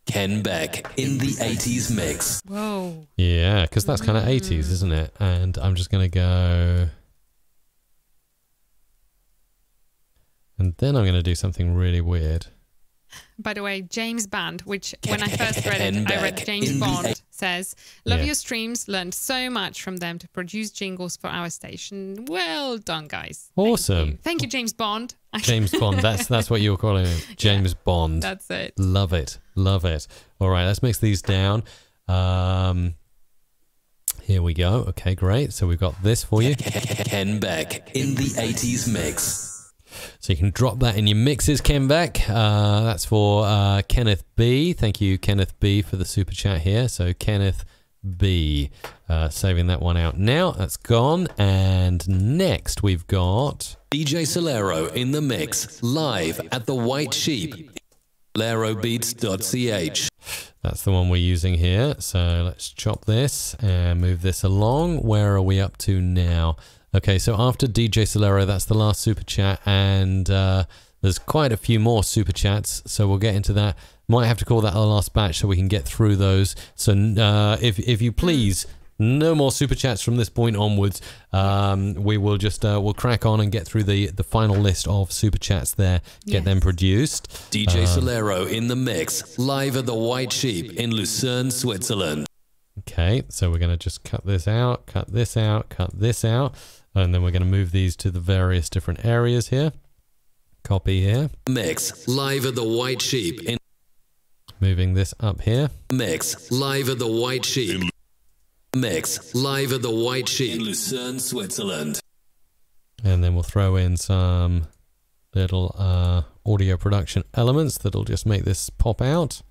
Ken Beck in the 80s mix.
Whoa.
Yeah, because that's kind of 80s, isn't it? And I'm just going to go... And then I'm going to do something really weird.
By the way, James Bond, which when I first read it, I read James Bond, says, love your streams, learned so much from them to produce jingles for our station. Well done, guys.
Awesome.
Thank you, James Bond.
James Bond, that's what you were calling him. James Bond.
That's it.
Love it. Love it. All right, let's mix these down. Here we go. Okay, great. So we've got this for you.
Ken Beck in the 80s mix.
So you can drop that in your mixes, Ken Beck. That's for Kenneth B. Thank you, Kenneth B, for the super chat here. So Kenneth B, saving that one out now. That's gone. And next we've got
DJ Solero in the mix, live at the White Sheep. SoleroBeats.ch.
That's the one we're using here. So let's chop this and move this along. Where are we up to now? Okay, so after DJ Solero, that's the last super chat, and there's quite a few more super chats, so we'll get into that. Might have to call that our last batch so we can get through those. So if you please, no more super chats from this point onwards. We will just we'll crack on and get through the final list of super chats there, get them produced.
DJ Solero in the mix, live at the White Sheep in Lucerne, Switzerland.
Okay, so we're going to just cut this out, cut this out, cut this out, and then we're going to move these to the various different areas here. Copy here.
Mix, live at the White Sheep in...
Moving this up here.
Mix, live at the White Sheep. Mix, live at the White Sheep in Lucerne, Switzerland.
And then we'll throw in some little audio production elements that'll just make this pop out.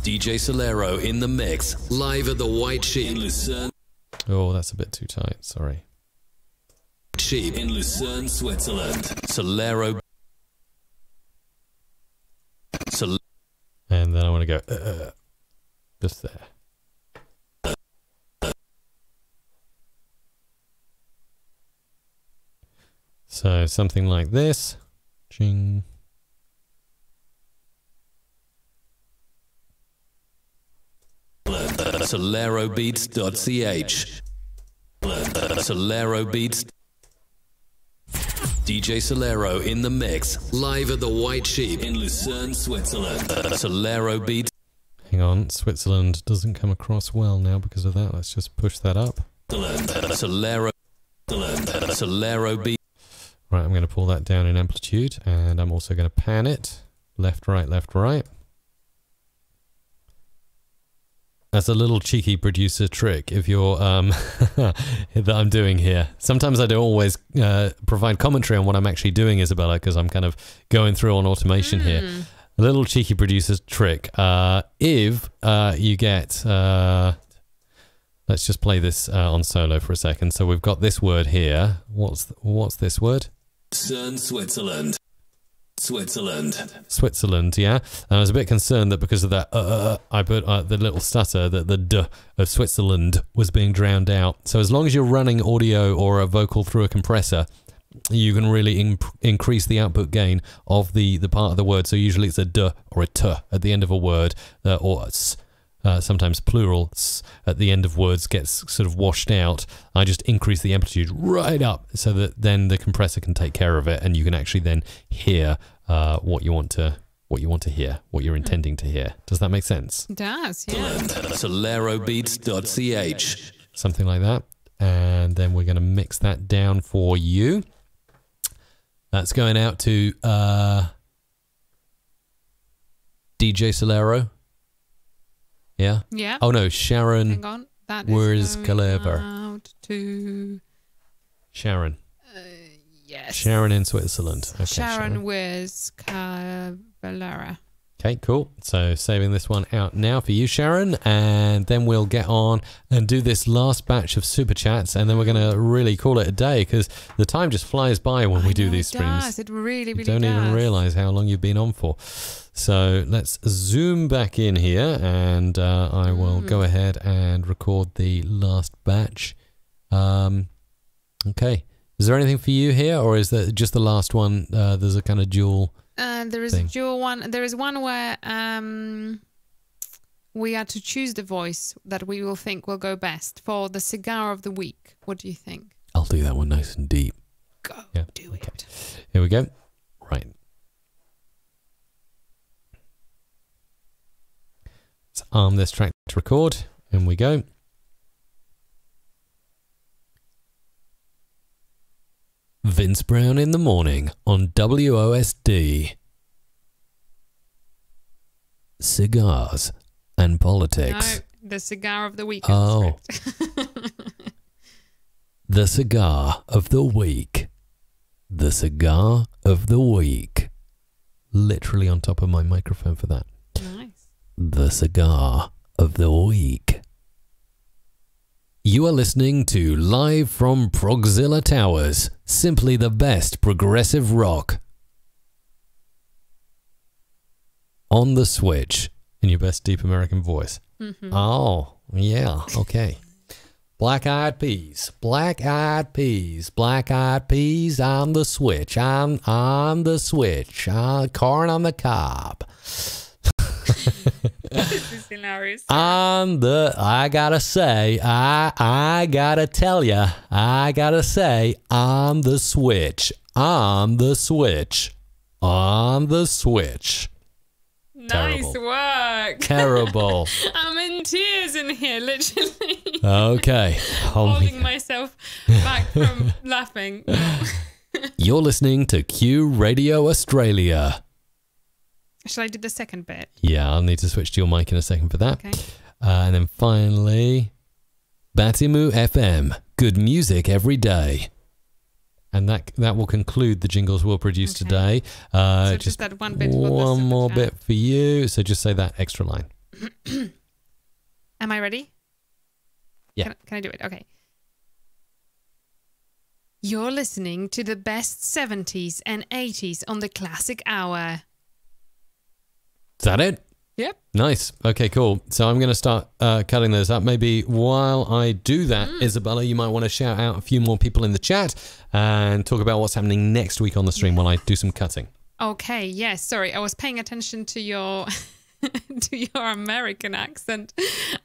DJ Solero in the mix, live at the White Sheep in Lucerne.
Oh, that's a bit too tight, sorry.
Sheep in Lucerne, Switzerland. Solero.
And then I want to go, just there. So something like this. Ching.
SoleroBeats.ch. SoleroBeats. DJ Solero in the mix, live at the White Sheep in Lucerne, Switzerland. Solero Beats.
Hang on, Switzerland doesn't come across well now because of that. Let's just push that up.
Solero Beats.
Right, I'm going to pull that down in amplitude, and I'm also going to pan it. Left, right, left, right. That's a little cheeky producer trick if you're that I'm doing here. Sometimes I don't always provide commentary on what I'm actually doing, Isabella, because I'm kind of going through on automation here. A little cheeky producer trick. If you get... let's just play this on solo for a second. So we've got this word here. What's this word?
Switzerland.
Switzerland, yeah. And I was a bit concerned that because of that, I put the little stutter, that the D of Switzerland was being drowned out. So as long as you're running audio or a vocal through a compressor, you can really increase the output gain of the part of the word. So usually it's a D or a T at the end of a word, or S. Sometimes plural at the end of words gets sort of washed out. I just increase the amplitude right up so that then the compressor can take care of it, and you can actually then hear what you want to hear, what you're intending to hear. Does that make sense?
It does, yeah.
Solerobeats.ch.
Something like that. And then we're going to mix that down for you. That's going out to DJ Solero. Yeah?
Yeah.
Oh no, Sharon.
Hang on. That
Where's
is
Calaver?
out to...
Sharon.
Yes.
Sharon in Switzerland. Okay,
Sharon Where's Calaver.
Okay, cool. So saving this one out now for you, Sharon, and then we'll get on and do this last batch of super chats, and then we're going to really call it a day because the time just flies by when we do these streams.
It really, really
you don't even realize how long you've been on for. So let's zoom back in here, and I will go ahead and record the last batch. Okay. Is there anything for you here, or is that just the last one? There's a kind of dual...
there is a dual one. There is one where we are to choose the voice that we will think will go best for the cigar of the week. What do you think?
I'll do that one nice and deep.
Go do it.
Here we go. Right. Let's arm this track to record. In we go. Vince Brown in the morning on WOSD. Cigars and politics.
No, the cigar of the week.
Oh. The cigar of the week. The cigar of the week. Literally on top of my microphone for that.
Nice.
The cigar of the week. You are listening to Live from Progzilla Towers, simply the best progressive rock. On the switch, in your best deep American voice. Oh, yeah, okay. Black Eyed Peas, Black Eyed Peas, Black Eyed Peas on the switch, on the switch, corn on the cob.
This is hilarious.
I gotta say, I gotta tell ya, I gotta say, on the switch, on the switch, on the switch.
Nice work.
Terrible.
I'm in tears in here, literally.
Okay.
Holding myself back from laughing.
You're listening to Q Radio Australia.
Shall I do the second bit?
Yeah, I'll need to switch to your mic in a second for that.
Okay.
And then finally, Batimu FM, good music every day. And that will conclude the jingles we'll produce today.
So just that one bit.
One more bit for you. So just say that extra line.
Am I ready?
Yeah.
Can I do it? Okay. You're listening to the best 70s and 80s on the Classic Hour.
Is that it?
Yep.
Nice. Okay, cool. So I'm going to start cutting those up. Maybe while I do that, Isabella, you might want to shout out a few more people in the chat and talk about what's happening next week on the stream while I do some cutting.
Okay, yes. Sorry, I was paying attention to your to your American accent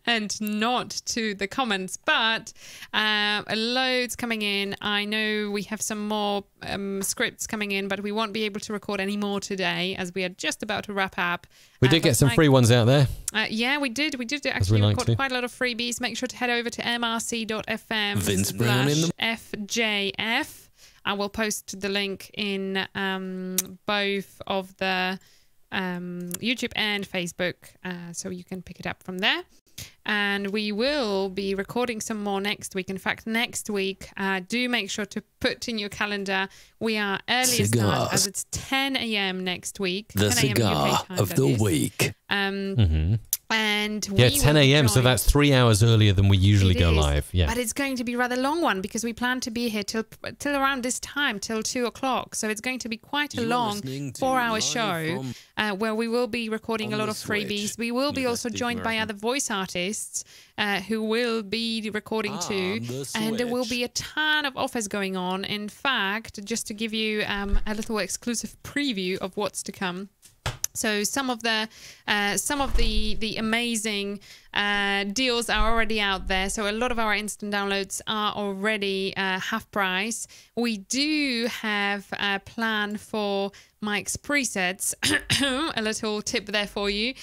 and not to the comments, but loads coming in. I know we have some more scripts coming in, but we won't be able to record any more today as we are just about to wrap up.
We did get some free ones out there.
Yeah, we did actually record quite a lot of freebies. Make sure to head over to mrc.fm/FJF. I will post the link in both of the YouTube and Facebook, so you can pick it up from there. And we will be recording some more next week. In fact, next week, do make sure to put in your calendar. We are early start as it's 10 a.m. next week.
The
10 a.m.
cigar
UK time,
of the week.
And
Yeah, 10 a.m. So that's 3 hours earlier than we usually go live. Yeah.
But it's going to be a rather long one because we plan to be here till around this time, till 2 o'clock. So it's going to be quite a long 4-hour show where we will be recording a lot of freebies. We will be also joined by other voice artists who will be recording too. And there will be a ton of offers going on. In fact, just to give you a little exclusive preview of what's to come. So some of the amazing deals are already out there. So a lot of our instant downloads are already half price. We do have a plan for Mike's presets. A little tip there for you.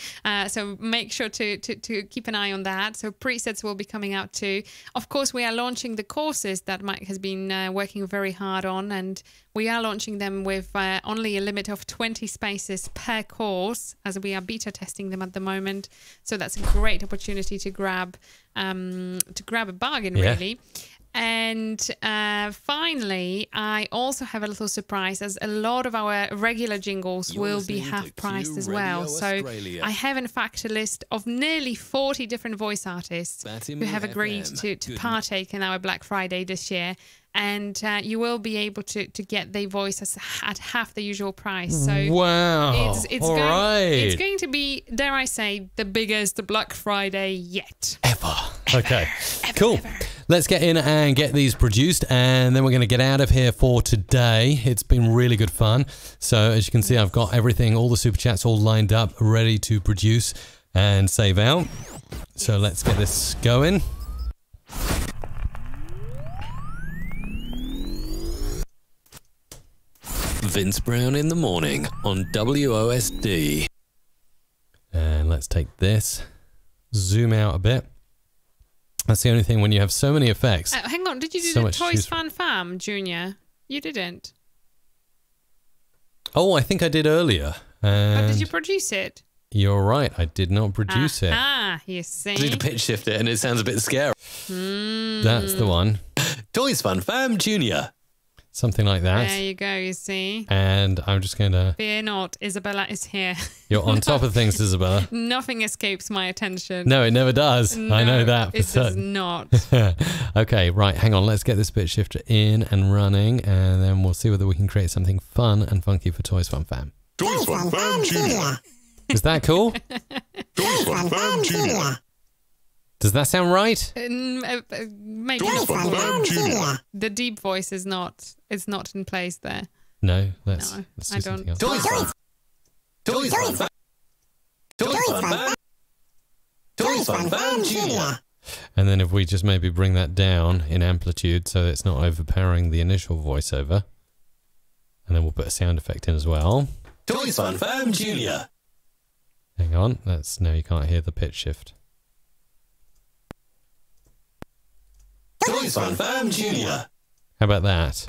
So make sure to keep an eye on that. So presets will be coming out too. Of course, we are launching the courses that Mike has been working very hard on, and we are launching them with only a limit of 20 spaces per course, as we are beta testing them at the moment. So that's a great opportunity to grab a bargain, really. And finally, I also have a little surprise, as a lot of our regular jingles will be half priced as well. So I have, in fact, a list of nearly 40 different voice artists who have agreed to partake in our Black Friday this year. And you will be able to get their voice at half the usual price. So
wow.
It's going to be, dare I say, the biggest Black Friday yet.
Ever. Okay. Cool. Let's get in and get these produced, and then we're going to get out of here for today. It's been really good fun. So as you can see, I've got everything, all the super chats all lined up, ready to produce and save out. So let's get this going.
Vince Brown in the morning on WOSD.
And let's take this, zoom out a bit. That's the only thing when you have so many effects.
Hang on, did you do the Toys Fan Fam, Junior? You didn't.
Oh, I think I did earlier.
But did you produce it?
You're right, I did not produce it.
Ah, you see.
I need to pitch shift it and it sounds a bit scary.
That's the one.
Toys Fun Fam Junior.
Something like that.
There you go, you see.
And I'm just going to...
Fear not, Isabella is here.
You're on top of things, Isabella.
Nothing escapes my attention.
No, it never does.
No,
I know that for
it
certain.
does not.
Okay, right, hang on. Let's get this bit shifter in and running, and then we'll see whether we can create something fun and funky for Toys Fun Fam.
Toys Fun Fam Junior.
Is that cool?
Toys Fun Fam Junior.
Does that sound right?
Maybe
Toys Fun Fam Junior.
the deep voice is not in place there.
No, let's do
I
something
don't.
else.
Toys Fun Fam Junior.
And then if we just maybe bring that down in amplitude so that it's not overpowering the initial voiceover. And then we'll put a sound effect in as well.
Toys Fun Fam Junior.
Hang on, no, you can't hear the pitch shift.
Toys Fun Fam Junior.
How about that?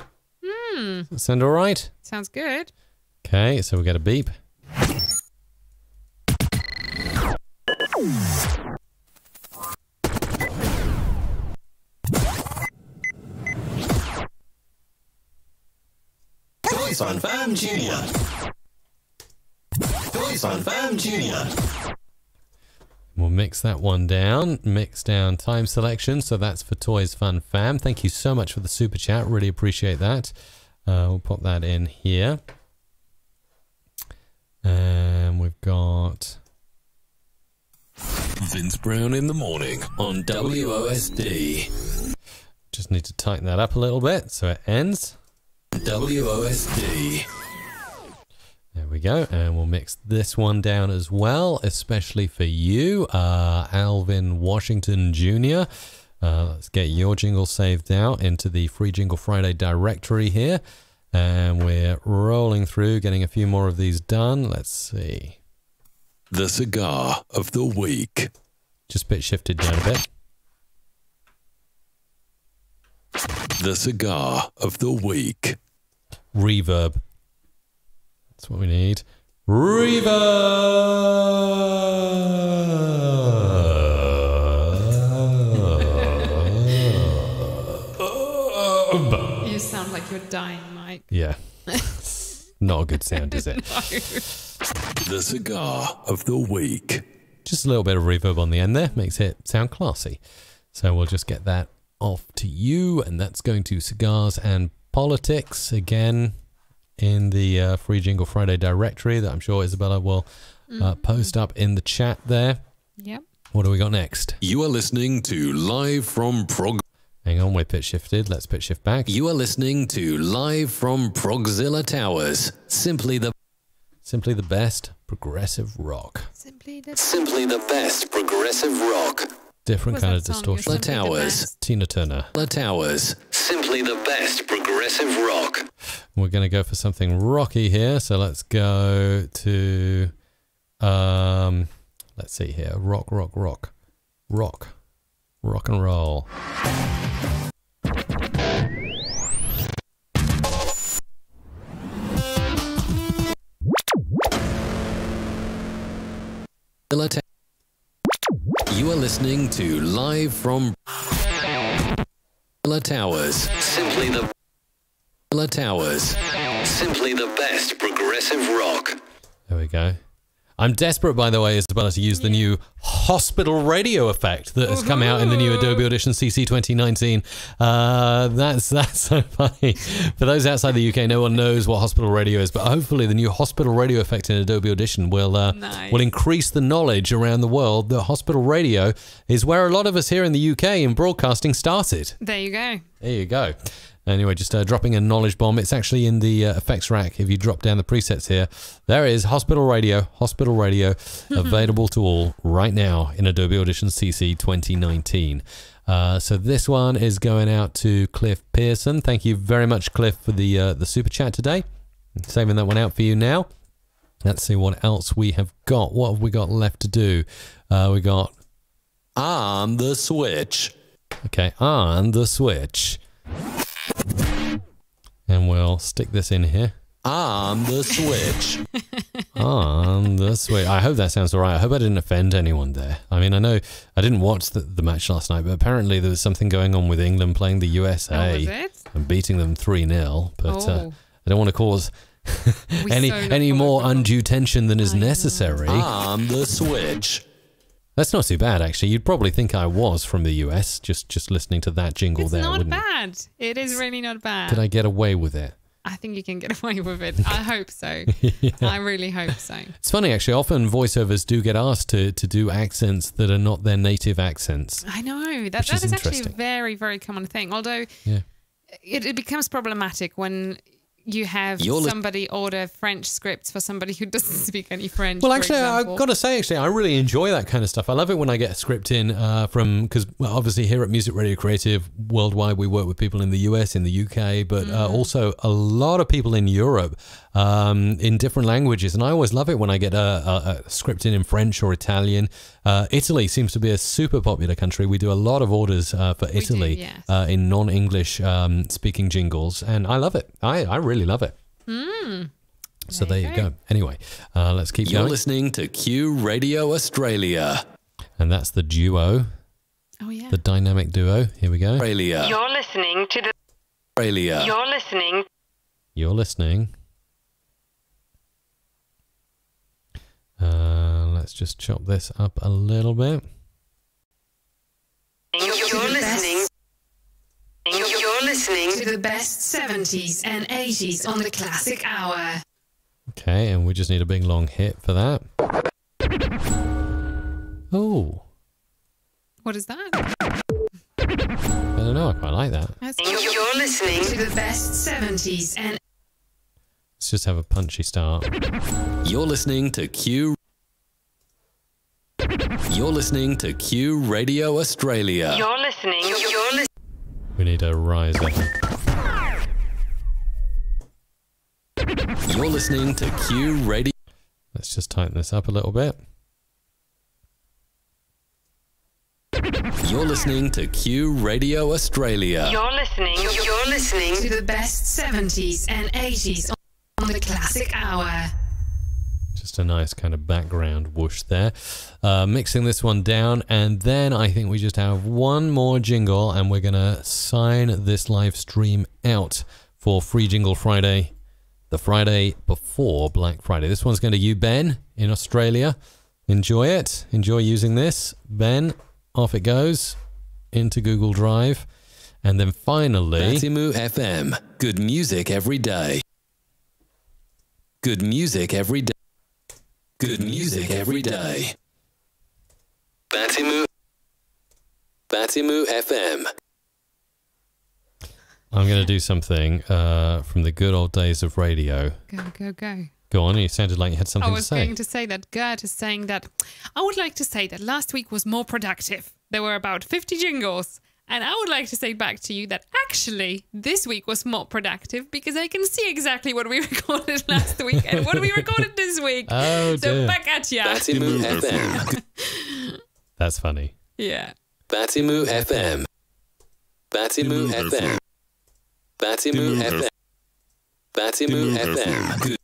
Does that sound all right?
Sounds good.
Okay, so we get a beep.
Toys Fun Fam Junior. Toys Fun Fam Junior.
We'll mix that one down, mix down time selection. So that's for Toys Fun Fam. Thank you so much for the super chat. Really appreciate that. We'll pop that in here. And we've got
Vince Brown in the morning on WOSD.
Just need to tighten that up a little bit so it ends.
WOSD.
There we go. And we'll mix this one down as well, especially for you, Alvin Washington Jr. Let's get your jingle saved out into the Free Jingle Friday directory here. And we're rolling through, getting a few more of these done. Let's see.
The cigar of the week.
Just bit shifted down a bit.
The cigar of the week.
Reverb. That's what we need. Reverb.
You sound like you're dying, Mike.
Yeah. Not a good sound, is it?
No.
The cigar of the week.
Just a little bit of reverb on the end there. Makes it sound classy. So we'll just get that off to you. And that's going to Cigars and Politics. Again, in the Free Jingle Friday directory that I'm sure Isabella will post up in the chat there.
Yep.
What do we got next?
You are listening to Live from Prog.
Hang on, we're pitch shifted. Let's pitch shift back.
You are listening to Live from Progzilla Towers. Simply the
best progressive rock.
Simply the
best progressive rock.
Different
What's
kind
that
of
song?
distortion.
You're
The
simply the
Towers.
best.
Tina Turner.
The Towers. Simply the best progressive rock.
We're going to go for something rocky here. So let's go to, let's see here. Rock and roll.
You are listening to Live from the Towers. Simply the Towers. Simply the best progressive rock.
There we go. I'm desperate, by the way, Isabella, to use the new hospital radio effect that has come out in the new Adobe Audition CC 2019. That's so funny. For those outside the UK, no one knows what hospital radio is, but hopefully the new hospital radio effect in Adobe Audition will increase the knowledge around the world that hospital radio is where a lot of us here in the UK in broadcasting started.
There you go.
There you go. Anyway, just dropping a knowledge bomb. It's actually in the effects rack. If you drop down the presets here, there is hospital radio available to all right now in Adobe Audition CC 2019. So this one is going out to Cliff Pearson. Thank you very much, Cliff, for the super chat today. Saving that one out for you now. Let's see what else we have got. What have we got left to do? We got
On the Switch.
okay, on the Switch. And we'll stick this in here.
On the Switch.
On the Switch. I hope that sounds all right. I hope I didn't offend anyone there. I mean, I know I didn't watch the match last night, but apparently there was something going on with England playing the USA
Oh, was it?
and beating them 3-0. But
Oh.
I don't want to cause
We
any
so look
any more
forward to it.
undue tension than is necessary.
On the Switch.
That's not too bad, actually. You'd probably think I was from the US just listening to that jingle
It's
there,
not
wouldn't
bad. It is really not bad.
Could I get away with it?
I think you can get away with it. I hope so. I really hope so.
It's funny, actually. Often voiceovers do get asked to do accents that are not their native accents.
I know. That
Which is
is actually a
interesting.
very, very common thing. Although
Yeah.
it becomes problematic when you have somebody order French scripts for somebody who doesn't speak any French.
Well,
for
actually,
example.
I've got to say, I really enjoy that kind of stuff. I love it when I get a script in because obviously here at Music Radio Creative Worldwide, we work with people in the US, in the UK, but also a lot of people in Europe in different languages. And I always love it when I get a script in French or Italian. Italy seems to be a super popular country. We do a lot of orders for Italy
yes.
in non-English speaking jingles. And I love it. I really love it. So there you go. Anyway, let's keep
You're
going.
listening to Q Radio Australia.
And that's the duo,
Oh, yeah.
the dynamic duo. Here we go.
Australia.
You're listening to the.
Australia.
You're listening.
You're listening. Let's just chop this up a little bit.
You're listening. You're listening
To the best 70s and 80s on the Classic Hour.
Okay, and we just need a big long hit for that. Oh,
What is that?
I don't know. I quite like that.
That's
You're listening.
To the best 70s and
Let's just have a punchy start.
You're listening to Q. You're listening to Q Radio Australia.
You're listening. You're listening.
We need a riser.
You're listening to Q Radio.
Let's just tighten this up a little bit. You're listening to Q Radio Australia.
You're listening to the best 70s and 80s on the Classic Hour.
Just a nice kind of background whoosh there. Mixing this one down, and then I think we just have one more jingle, and we're going to sign this live stream out for Free Jingle Friday, the Friday before Black Friday. This one's going to you, Ben, in Australia. Enjoy it. Enjoy using this. Ben, off it goes into Google Drive. And then finally...
Batimu FM. Good music every day. Good music every day. Good music every day. Batimu FM.
I'm going to do something from the good old days of radio.
Go.
Go on, you sounded like you had something
I
to say.
was going to say that Gert is saying that I would like to say that last week was more productive. There were about 50 jingles. And I would like to say back to you that actually this week was more productive because I can see exactly what we recorded last week and what we recorded this week.
Oh,
so
dear.
back at ya.
Batimu FM.
That's funny.
Yeah.
Batimu FM. Batimu FM. Batimu FM. Batimu FM. Good.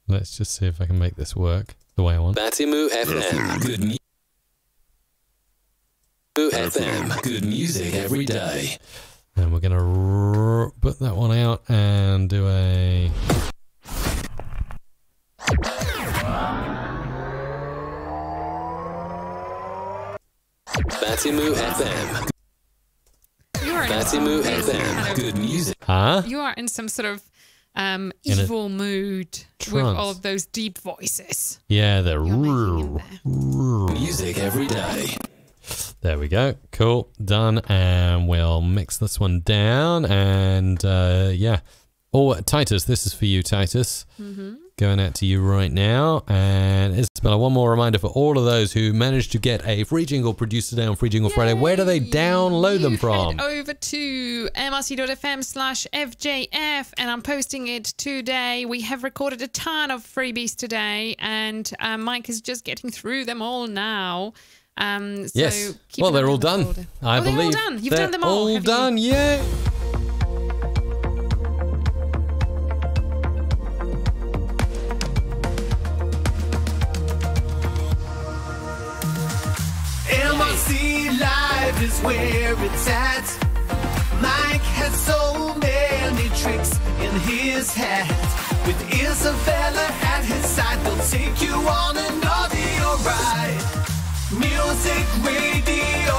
Let's just see if I can make this work the way I want.
Batimu FM. Good music. FM. Good music every day.
And we're going to put that one out and do a...
Batimu FM.
You're in
Batimu FM. Good music.
Huh?
You are in some sort of evil mood with
trance.
all of those deep voices.
Yeah, the...
You're making in there.
Music every day.
There we go. Cool. Done. And we'll mix this one down. And yeah. Oh, Titus, this is for you, Titus. Going out to you right now. And Isabella, one more reminder for all of those who managed to get a free jingle produced today on Free Jingle Friday. Where do they download them from?
Head over to mrc.fm/FJF and I'm posting it today. We have recorded a ton of freebies today and Mike is just getting through them all now. So
Yes.
keep
Well,
an
they're
eye
all
on the
done.
folder.
I
They're
believe.
all done. You've
They're
done them all.
all
haven't you?
done. Yay.
MRC Live is where it's at. Mike has so many tricks in his hat. With Isabella at his side, they'll take you on an audio ride. Music Radio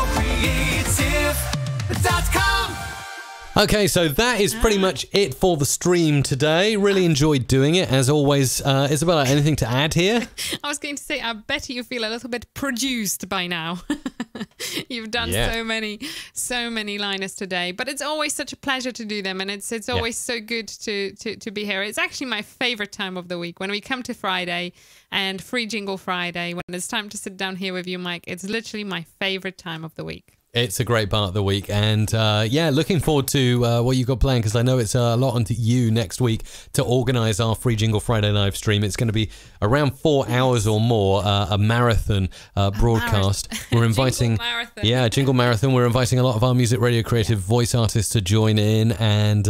Creative.com.
Okay, so that is pretty much it for the stream today. Really enjoyed doing it, as always. Isabella, anything to add here?
I was going to say, I bet you feel a little bit produced by now. You've done
Yeah.
so many liners today, but it's always such a pleasure to do them, and it's always so good to be here. It's actually my favorite time of the week when we come to Friday and Free Jingle Friday. When it's time to sit down here with you, Mike, it's literally my favorite time of the week.
It's a great part of the week, and yeah, looking forward to what you got planned, because I know it's a lot onto you next week to organise our Free Jingle Friday live stream. It's going to be around 4 hours or more, a marathon broadcast. We're inviting,
Jingle marathon.
yeah, Jingle Marathon. We're inviting a lot of our Music Radio Creative voice artists to join in and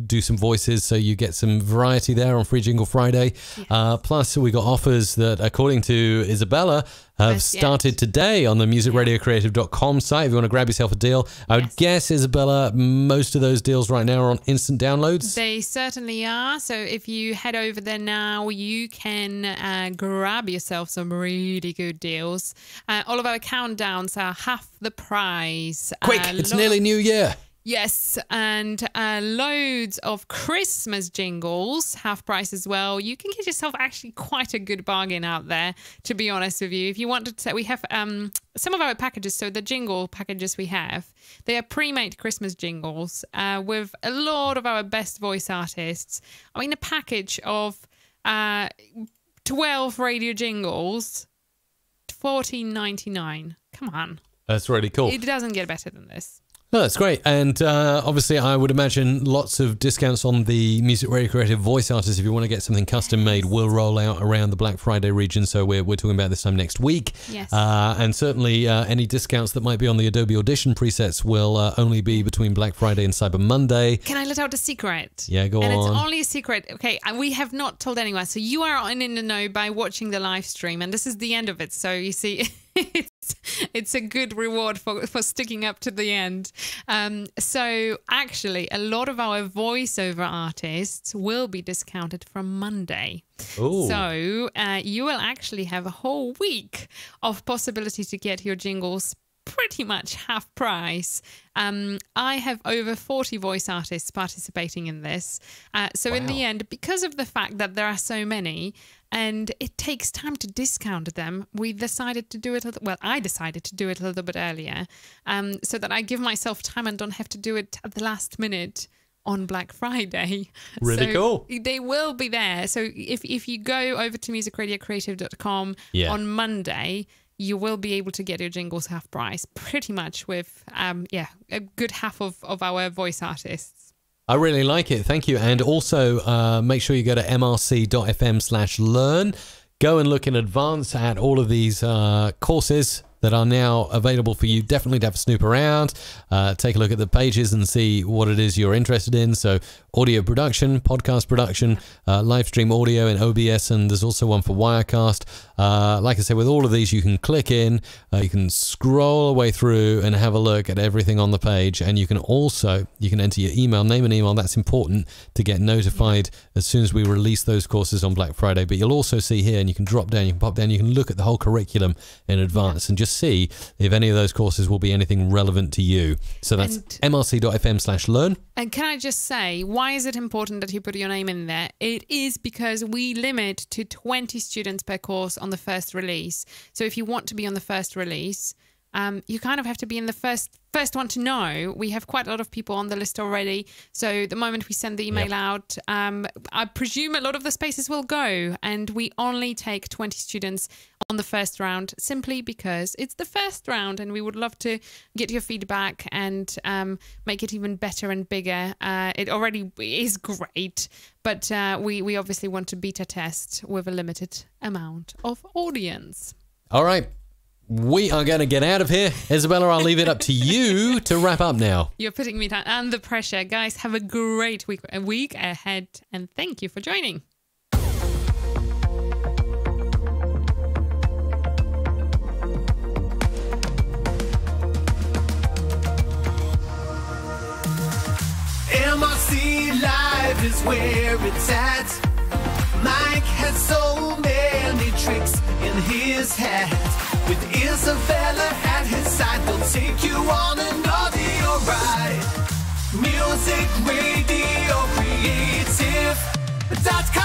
do some voices, so you get some variety there on Free Jingle Friday. Plus, we got offers that, according to Isabella, have
Yes,
started today on the musicradiocreative.com site. If you want to grab yourself a deal, I would guess, Isabella, most of those deals right now are on instant downloads.
They certainly are. So if you head over there now, you can grab yourself some really good deals. All of our countdowns are half the price.
Quick, it's nearly New Year.
Yes, and loads of Christmas jingles, half price as well. You can get yourself actually quite a good bargain out there, to be honest with you. If you wanted to, we have some of our packages, so the jingle packages we have, they are pre-made Christmas jingles with a lot of our best voice artists. I mean, a package of 12 radio jingles, $14.99. Come on.
That's really cool.
It doesn't get better than this.
Oh, that's great. And obviously, I would imagine lots of discounts on the Music Radio Creative voice artists. If you want to get something custom made, will roll out around the Black Friday region. So we're talking about this time next week.
Yes.
And certainly any discounts that might be on the Adobe Audition presets will only be between Black Friday and Cyber Monday.
Can I let out a secret?
Yeah, go
and
on.
And it's only a secret. Okay, we have not told anyone. So you are in the know by watching the live stream. And this is the end of it. So you see... it's a good reward for sticking up to the end. So actually, a lot of our voiceover artists will be discounted from Monday.
Ooh.
So you will actually have a whole week of possibility to get your jingles pretty much half price. I have over 40 voice artists participating in this. So in the end, because of the fact that there are so many and it takes time to discount them, we decided to do it, I decided to do it a little bit earlier so that I give myself time and don't have to do it at the last minute on Black Friday.
Really cool.
They will be there. So if you go over to musicradiocreative.com on Monday, you will be able to get your jingles half price, pretty much with a good half of our voice artists.
I really like it. Thank you. And also make sure you go to mrc.fm/learn. Go and look in advance at all of these courses that are now available for you. Definitely to have a snoop around. Take a look at the pages and see what it is you're interested in. So audio production, podcast production, live stream audio in OBS, and there's also one for Wirecast. Like I said, with all of these, you can click in, you can scroll away through and have a look at everything on the page. And you can also, enter your email, name and email. That's important to get notified as soon as we release those courses on Black Friday. But you'll also see here, and you can drop down, you can pop down, you can look at the whole curriculum in advance and just see if any of those courses will be anything relevant to you. So that's mrc.fm/learn.
And can I just say, why is it important that you put your name in there? It is because we limit to 20 students per course on the first release. So if you want to be on the first release, you kind of have to be in the first one to know. We have quite a lot of people on the list already. So the moment we send the email out, I presume a lot of the spaces will go. And we only take 20 students on the first round simply because it's the first round and we would love to get your feedback and make it even better and bigger. It already is great, but we obviously want to beta test with a limited amount of audience.
All right. We are going to get out of here. Isabella, I'll leave it up to you to wrap up now.
You're putting me down under pressure. Guys, have a great week ahead, and thank you for joining.
MRC Live is where it's at. Mike has so many tricks in his hat. With Isabella at his side, they'll take you on an audio ride. Music Radio Creative.com